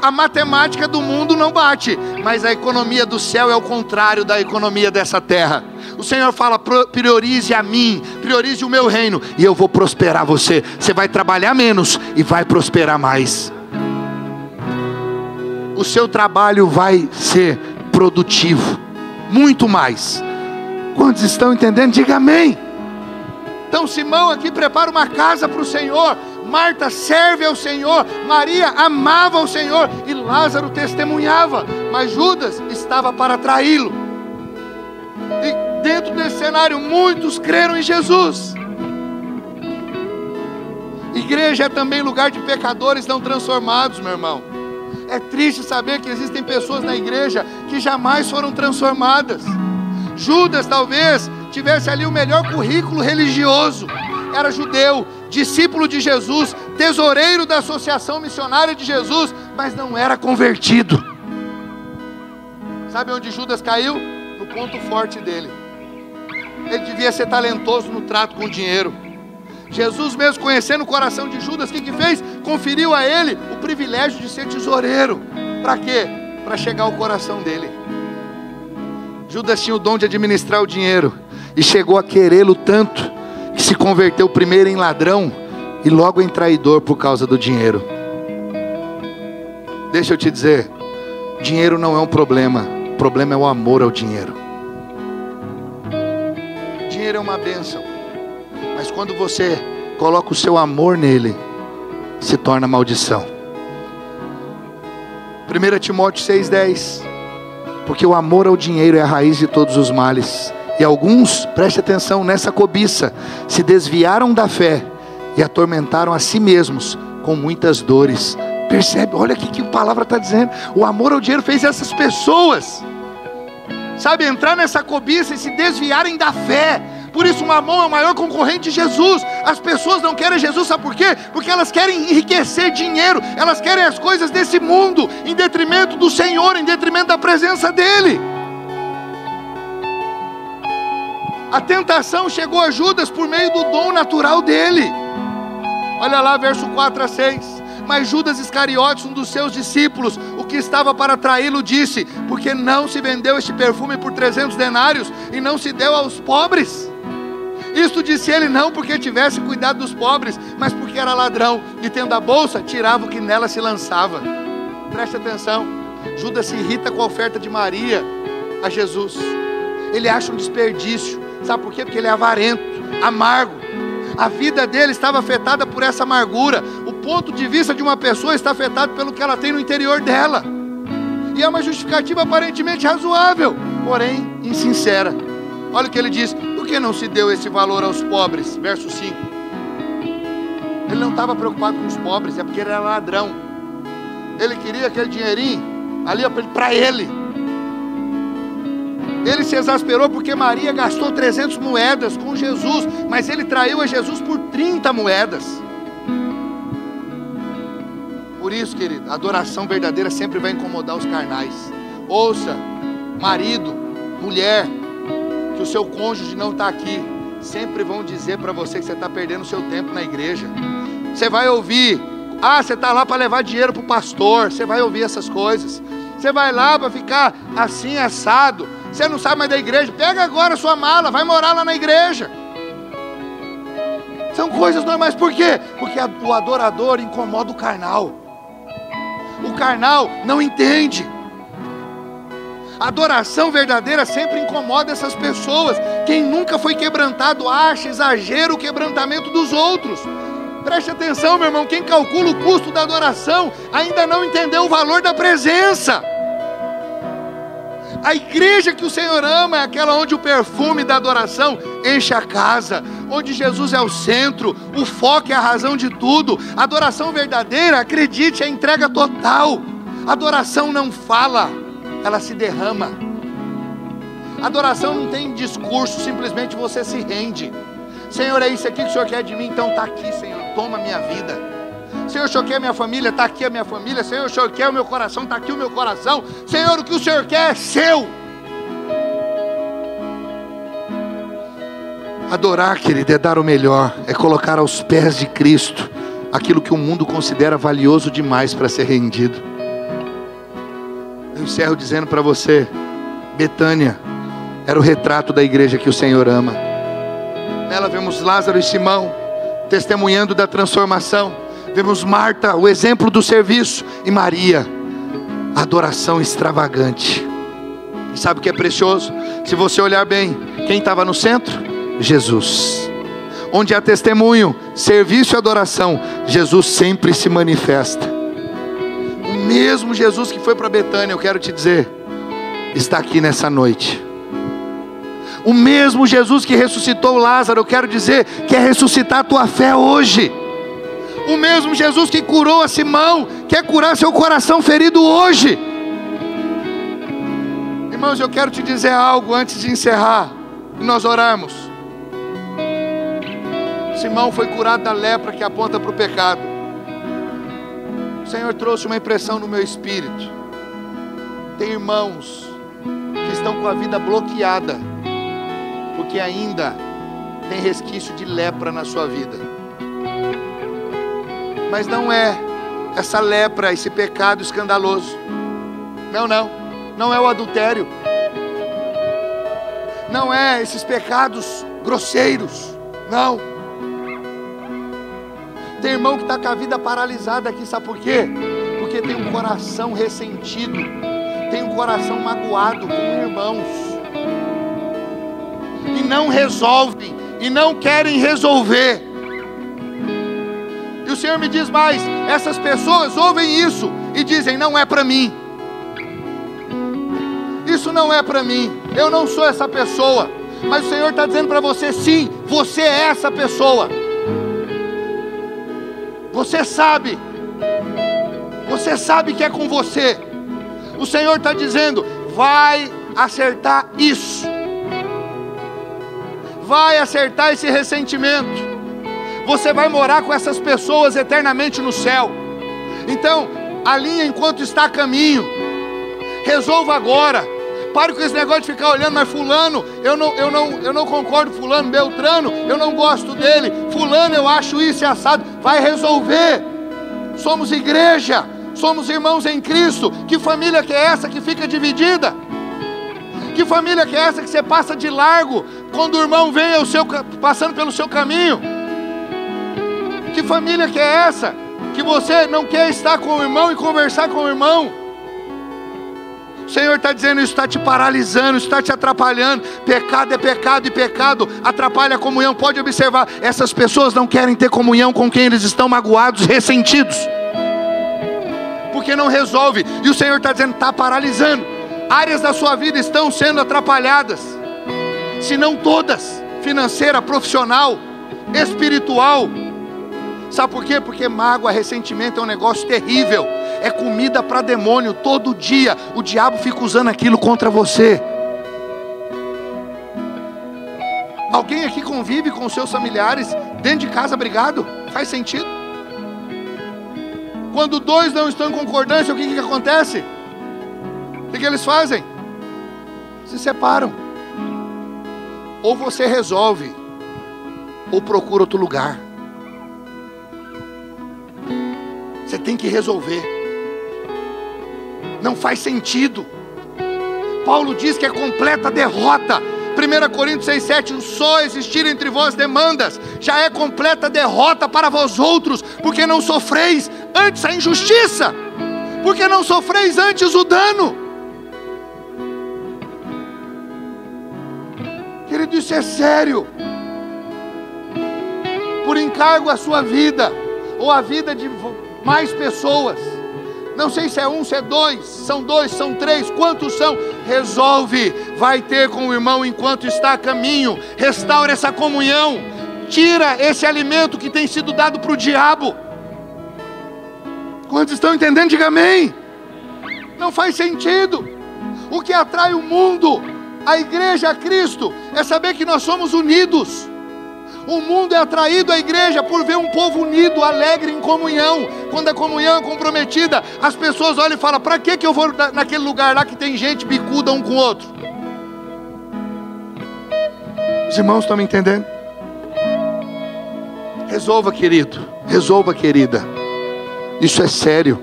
A matemática do mundo não bate, mas a economia do céu é o contrário da economia dessa terra. O Senhor fala: priorize a mim, priorize o meu reino, e eu vou prosperar você. Você vai trabalhar menos e vai prosperar mais. O seu trabalho vai ser produtivo, muito mais. Quantos estão entendendo? Diga amém. Então Simão aqui prepara uma casa para o Senhor, Marta serve ao Senhor, Maria amava o Senhor e Lázaro testemunhava, mas Judas estava para traí-lo. E dentro desse cenário muitos creram em Jesus. Igreja é também lugar de pecadores não transformados, meu irmão. É triste saber que existem pessoas na igreja que jamais foram transformadas. Judas talvez tivesse ali o melhor currículo religioso, era judeu, discípulo de Jesus, tesoureiro da Associação Missionária de Jesus, mas não era convertido. Sabe onde Judas caiu? No ponto forte dele. Ele devia ser talentoso no trato com o dinheiro. Jesus, mesmo conhecendo o coração de Judas, o que fez? Conferiu a ele o privilégio de ser tesoureiro. Para quê? Para chegar ao coração dele. Judas tinha o dom de administrar o dinheiro e chegou a querê-lo tanto que se converteu primeiro em ladrão e logo em traidor por causa do dinheiro. Deixa eu te dizer, dinheiro não é um problema, o problema é o amor ao dinheiro. Dinheiro é uma bênção, mas quando você coloca o seu amor nele, se torna maldição. 1 Timóteo 6,10: porque o amor ao dinheiro é a raiz de todos os males. E alguns, preste atenção nessa cobiça, se desviaram da fé e atormentaram a si mesmos com muitas dores. Percebe? Olha aqui que a palavra está dizendo. O amor ao dinheiro fez essas pessoas, sabe, entrar nessa cobiça e se desviarem da fé. Por isso o mamão é o maior concorrente de Jesus. As pessoas não querem Jesus, sabe por quê? Porque elas querem enriquecer dinheiro, elas querem as coisas desse mundo, em detrimento do Senhor, em detrimento da presença dEle. A tentação chegou a Judas por meio do dom natural dele. Olha lá, verso 4-6. Mas Judas Iscariotes, um dos seus discípulos, o que estava para traí-lo, disse: porque não se vendeu este perfume por 300 denários e não se deu aos pobres? Isto disse ele não porque tivesse cuidado dos pobres, mas porque era ladrão, e tendo a bolsa, tirava o que nela se lançava. Preste atenção, Judas se irrita com a oferta de Maria a Jesus. Ele acha um desperdício. Sabe por quê? Porque ele é avarento, amargo. A vida dele estava afetada por essa amargura. O ponto de vista de uma pessoa está afetado pelo que ela tem no interior dela. E é uma justificativa aparentemente razoável, porém insincera. Olha o que ele diz: por que não se deu esse valor aos pobres? Verso 5. Ele não estava preocupado com os pobres, é porque ele era ladrão. Ele queria aquele dinheirinho ali para ele. Ele se exasperou porque Maria gastou 300 moedas com Jesus, mas ele traiu a Jesus por 30 moedas. Por isso, querido, a adoração verdadeira sempre vai incomodar os carnais. Ouça, marido, mulher, que o seu cônjuge não está aqui, sempre vão dizer para você que você está perdendo o seu tempo na igreja. Você vai ouvir: ah, você está lá para levar dinheiro para o pastor. Você vai ouvir essas coisas. Você vai lá para ficar assim, assado. Você não sabe mais da igreja, pega agora a sua mala, vai morar lá na igreja. São coisas normais. Por quê? Porque o adorador incomoda o carnal. O carnal não entende. A adoração verdadeira sempre incomoda essas pessoas. Quem nunca foi quebrantado acha exagero o quebrantamento dos outros. Preste atenção, meu irmão, quem calcula o custo da adoração ainda não entendeu o valor da presença. A igreja que o Senhor ama é aquela onde o perfume da adoração enche a casa, onde Jesus é o centro, o foco é a razão de tudo. A adoração verdadeira, acredite, é a entrega total. A adoração não fala, ela se derrama. A adoração não tem discurso, simplesmente você se rende. Senhor, é isso aqui que o Senhor quer de mim, então está aqui, Senhor, toma minha vida. Senhor, o Senhor quer minha família, está aqui a minha família. Senhor, o Senhor quer o meu coração, está aqui o meu coração. Senhor, o que o Senhor quer é seu. Adorar, querido, é dar o melhor, é colocar aos pés de Cristo aquilo que o mundo considera valioso demais para ser rendido. Eu encerro dizendo para você, Betânia era o retrato da igreja que o Senhor ama. Nela vemos Lázaro e Simão testemunhando da transformação. Vemos Marta, o exemplo do serviço, e Maria, a adoração extravagante. E sabe o que é precioso? Se você olhar bem, quem estava no centro? Jesus. Onde há testemunho, serviço e adoração, Jesus sempre se manifesta. O mesmo Jesus que foi para Betânia, eu quero te dizer, está aqui nessa noite. O mesmo Jesus que ressuscitou Lázaro, eu quero dizer, quer ressuscitar a tua fé hoje. O mesmo Jesus que curou a Simão, quer curar seu coração ferido hoje. Irmãos, eu quero te dizer algo antes de encerrar e nós orarmos. Simão foi curado da lepra que aponta para o pecado. O Senhor trouxe uma impressão no meu espírito. Tem irmãos que estão com a vida bloqueada, porque ainda tem resquício de lepra na sua vida. Mas não é essa lepra, esse pecado escandaloso. Não é o adultério. Não é esses pecados grosseiros. Não. Tem irmão que está com a vida paralisada aqui, sabe por quê? Porque tem um coração ressentido, tem um coração magoado com irmãos, e não resolvem, e não querem resolver. E o Senhor me diz mais, essas pessoas ouvem isso e dizem, não é para mim. Isso não é para mim, eu não sou essa pessoa. Mas o Senhor está dizendo para você, sim, você é essa pessoa. Você sabe que é com você. O Senhor está dizendo, vai acertar isso, vai acertar esse ressentimento. Você vai morar com essas pessoas eternamente no céu. Então, alinha enquanto está a caminho, resolva agora. Pare com esse negócio de ficar olhando, mas fulano, eu não concordo com fulano, Beltrano, eu não gosto dele, fulano, eu acho isso e assado. Vai resolver. Somos igreja, somos irmãos em Cristo. Que família que é essa que fica dividida? Que família que é essa que você passa de largo quando o irmão vem passando pelo seu caminho? Que família que é essa que você não quer estar com o irmão e conversar com o irmão? O Senhor está dizendo, isso está te paralisando, isso está te atrapalhando. Pecado é pecado, e pecado atrapalha a comunhão. Pode observar, essas pessoas não querem ter comunhão com quem eles estão magoados, ressentidos, porque não resolve. E o Senhor está dizendo, está paralisando. Áreas da sua vida estão sendo atrapalhadas, se não todas, financeira, profissional, espiritual. Sabe por quê? Porque mágoa, ressentimento é um negócio terrível. É comida para demônio. Todo dia o diabo fica usando aquilo contra você. Alguém aqui convive com seus familiares dentro de casa brigado? Faz sentido? Quando dois não estão em concordância, o que acontece? O que eles fazem? Se separam. Ou você resolve, ou procura outro lugar. Você tem que resolver. Não faz sentido. Paulo diz que é completa derrota. 1 Coríntios 6,7: só existir entre vós demandas, já é completa derrota para vós outros, porque não sofreis antes a injustiça, porque não sofreis antes o dano. Querido, isso é sério. Por encargo a sua vida, ou a vida de mais pessoas. Não sei se é um, se é dois, são três, quantos são? Resolve, vai ter com o irmão enquanto está a caminho. Restaura essa comunhão. Tira esse alimento que tem sido dado para o diabo. Quantos estão entendendo? Diga amém. Não faz sentido. O que atrai o mundo, a igreja, a Cristo, é saber que nós somos unidos. O mundo é atraído à igreja por ver um povo unido, alegre, em comunhão. Quando a comunhão é comprometida, as pessoas olham e falam: para que eu vou naquele lugar lá que tem gente bicuda um com o outro? Os irmãos estão me entendendo? Resolva, querido. Resolva, querida. Isso é sério.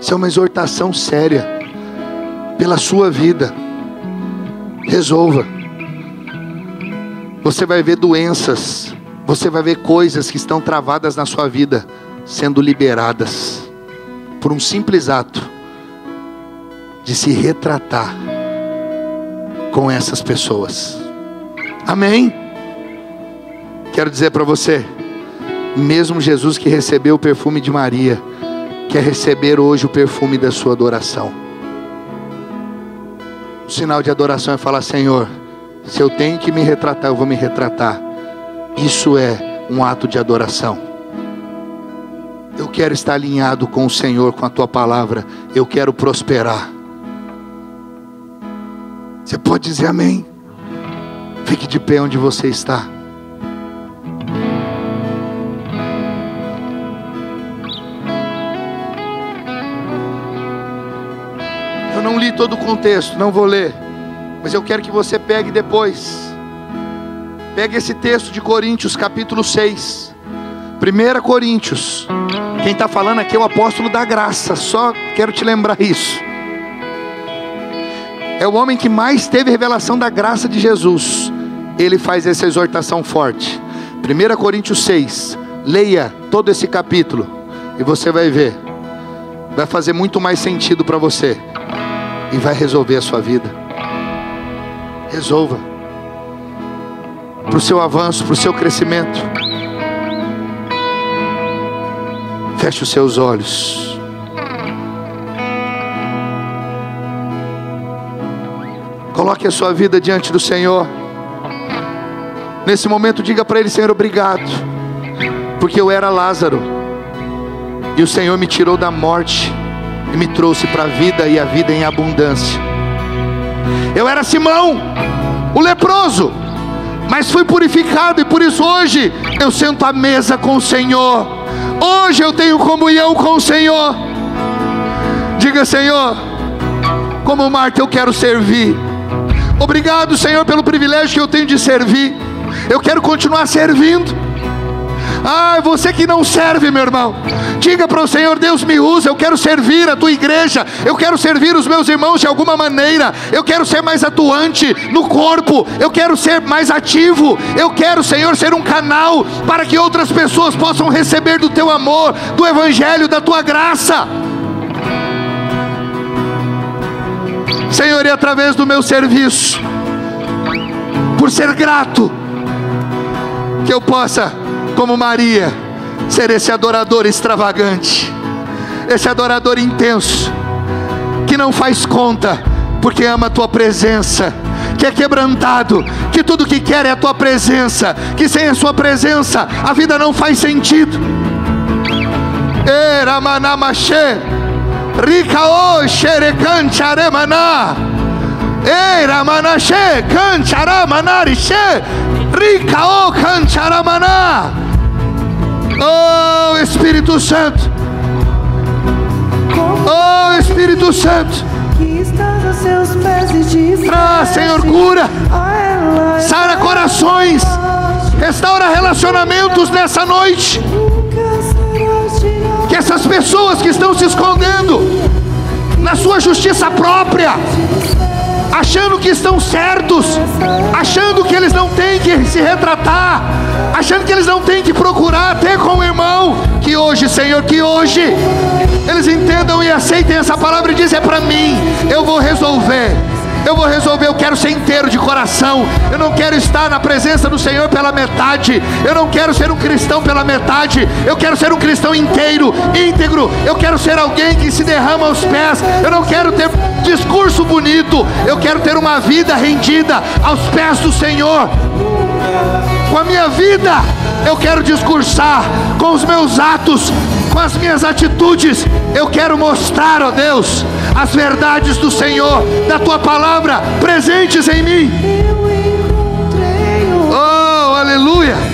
Isso é uma exortação séria pela sua vida. Resolva. Você vai ver doenças, você vai ver coisas que estão travadas na sua vida sendo liberadas por um simples ato de se retratar com essas pessoas. Amém? Quero dizer para você, mesmo Jesus que recebeu o perfume de Maria, quer receber hoje o perfume da sua adoração. O sinal de adoração é falar: Senhor, se eu tenho que me retratar, eu vou me retratar. Isso é um ato de adoração. Eu quero estar alinhado com o Senhor, com a tua palavra. Eu quero prosperar. Você pode dizer amém? Fique de pé onde você está. Eu não li todo o contexto, não vou ler, mas eu quero que você pegue depois. Pegue esse texto de Coríntios, capítulo 6. 1 Coríntios. Quem está falando aqui é o apóstolo da graça. Só quero te lembrar isso. É o homem que mais teve revelação da graça de Jesus. Ele faz essa exortação forte. 1 Coríntios 6. Leia todo esse capítulo e você vai ver. Vai fazer muito mais sentido para você. E vai resolver a sua vida. Resolva. Para o seu avanço, para o seu crescimento. Feche os seus olhos. Coloque a sua vida diante do Senhor. Nesse momento diga para Ele: Senhor, obrigado, porque eu era Lázaro e o Senhor me tirou da morte e me trouxe para a vida, e a vida em abundância. Eu era Simão, o leproso, mas fui purificado, e por isso hoje eu sento à mesa com o Senhor. Hoje eu tenho comunhão com o Senhor. Diga: Senhor, como Marta, eu quero servir. Obrigado, Senhor, pelo privilégio que eu tenho de servir. Eu quero continuar servindo. Você que não serve, meu irmão, diga para o Senhor: Deus, me usa, eu quero servir a tua igreja, eu quero servir os meus irmãos de alguma maneira, eu quero ser mais atuante no corpo, eu quero ser mais ativo, eu quero, Senhor, ser um canal para que outras pessoas possam receber do teu amor, do evangelho, da tua graça. Senhor, e através do meu serviço, por ser grato, que eu possa, como Maria, ser esse adorador extravagante, esse adorador intenso, que não faz conta, porque ama a tua presença, que é quebrantado, que tudo que quer é a tua presença, que sem a sua presença a vida não faz sentido. Eramanamache, Ricao xerecancharemana, Eramanache, cancharamanarishe, Ricao cancharamana. Oh Espírito Santo, oh Espírito Santo, traz, Senhor, cura, sara corações, restaura relacionamentos nessa noite. Que essas pessoas que estão se escondendo na sua justiça própria, achando que estão certos, achando que eles não têm que se retratar, achando que eles não têm que procurar ter com o irmão, que hoje, Senhor, que hoje eles entendam e aceitem essa palavra e dizem: é para mim, eu vou resolver, eu quero ser inteiro de coração, eu não quero estar na presença do Senhor pela metade, eu não quero ser um cristão pela metade, eu quero ser um cristão inteiro, íntegro, eu quero ser alguém que se derrama aos pés, eu não quero ter discurso bonito, eu quero ter uma vida rendida aos pés do Senhor. Com a minha vida eu quero discursar, com os meus atos, com as minhas atitudes, eu quero mostrar, ó Deus, as verdades do Senhor, da tua palavra presentes em mim. Oh, aleluia. Aleluia.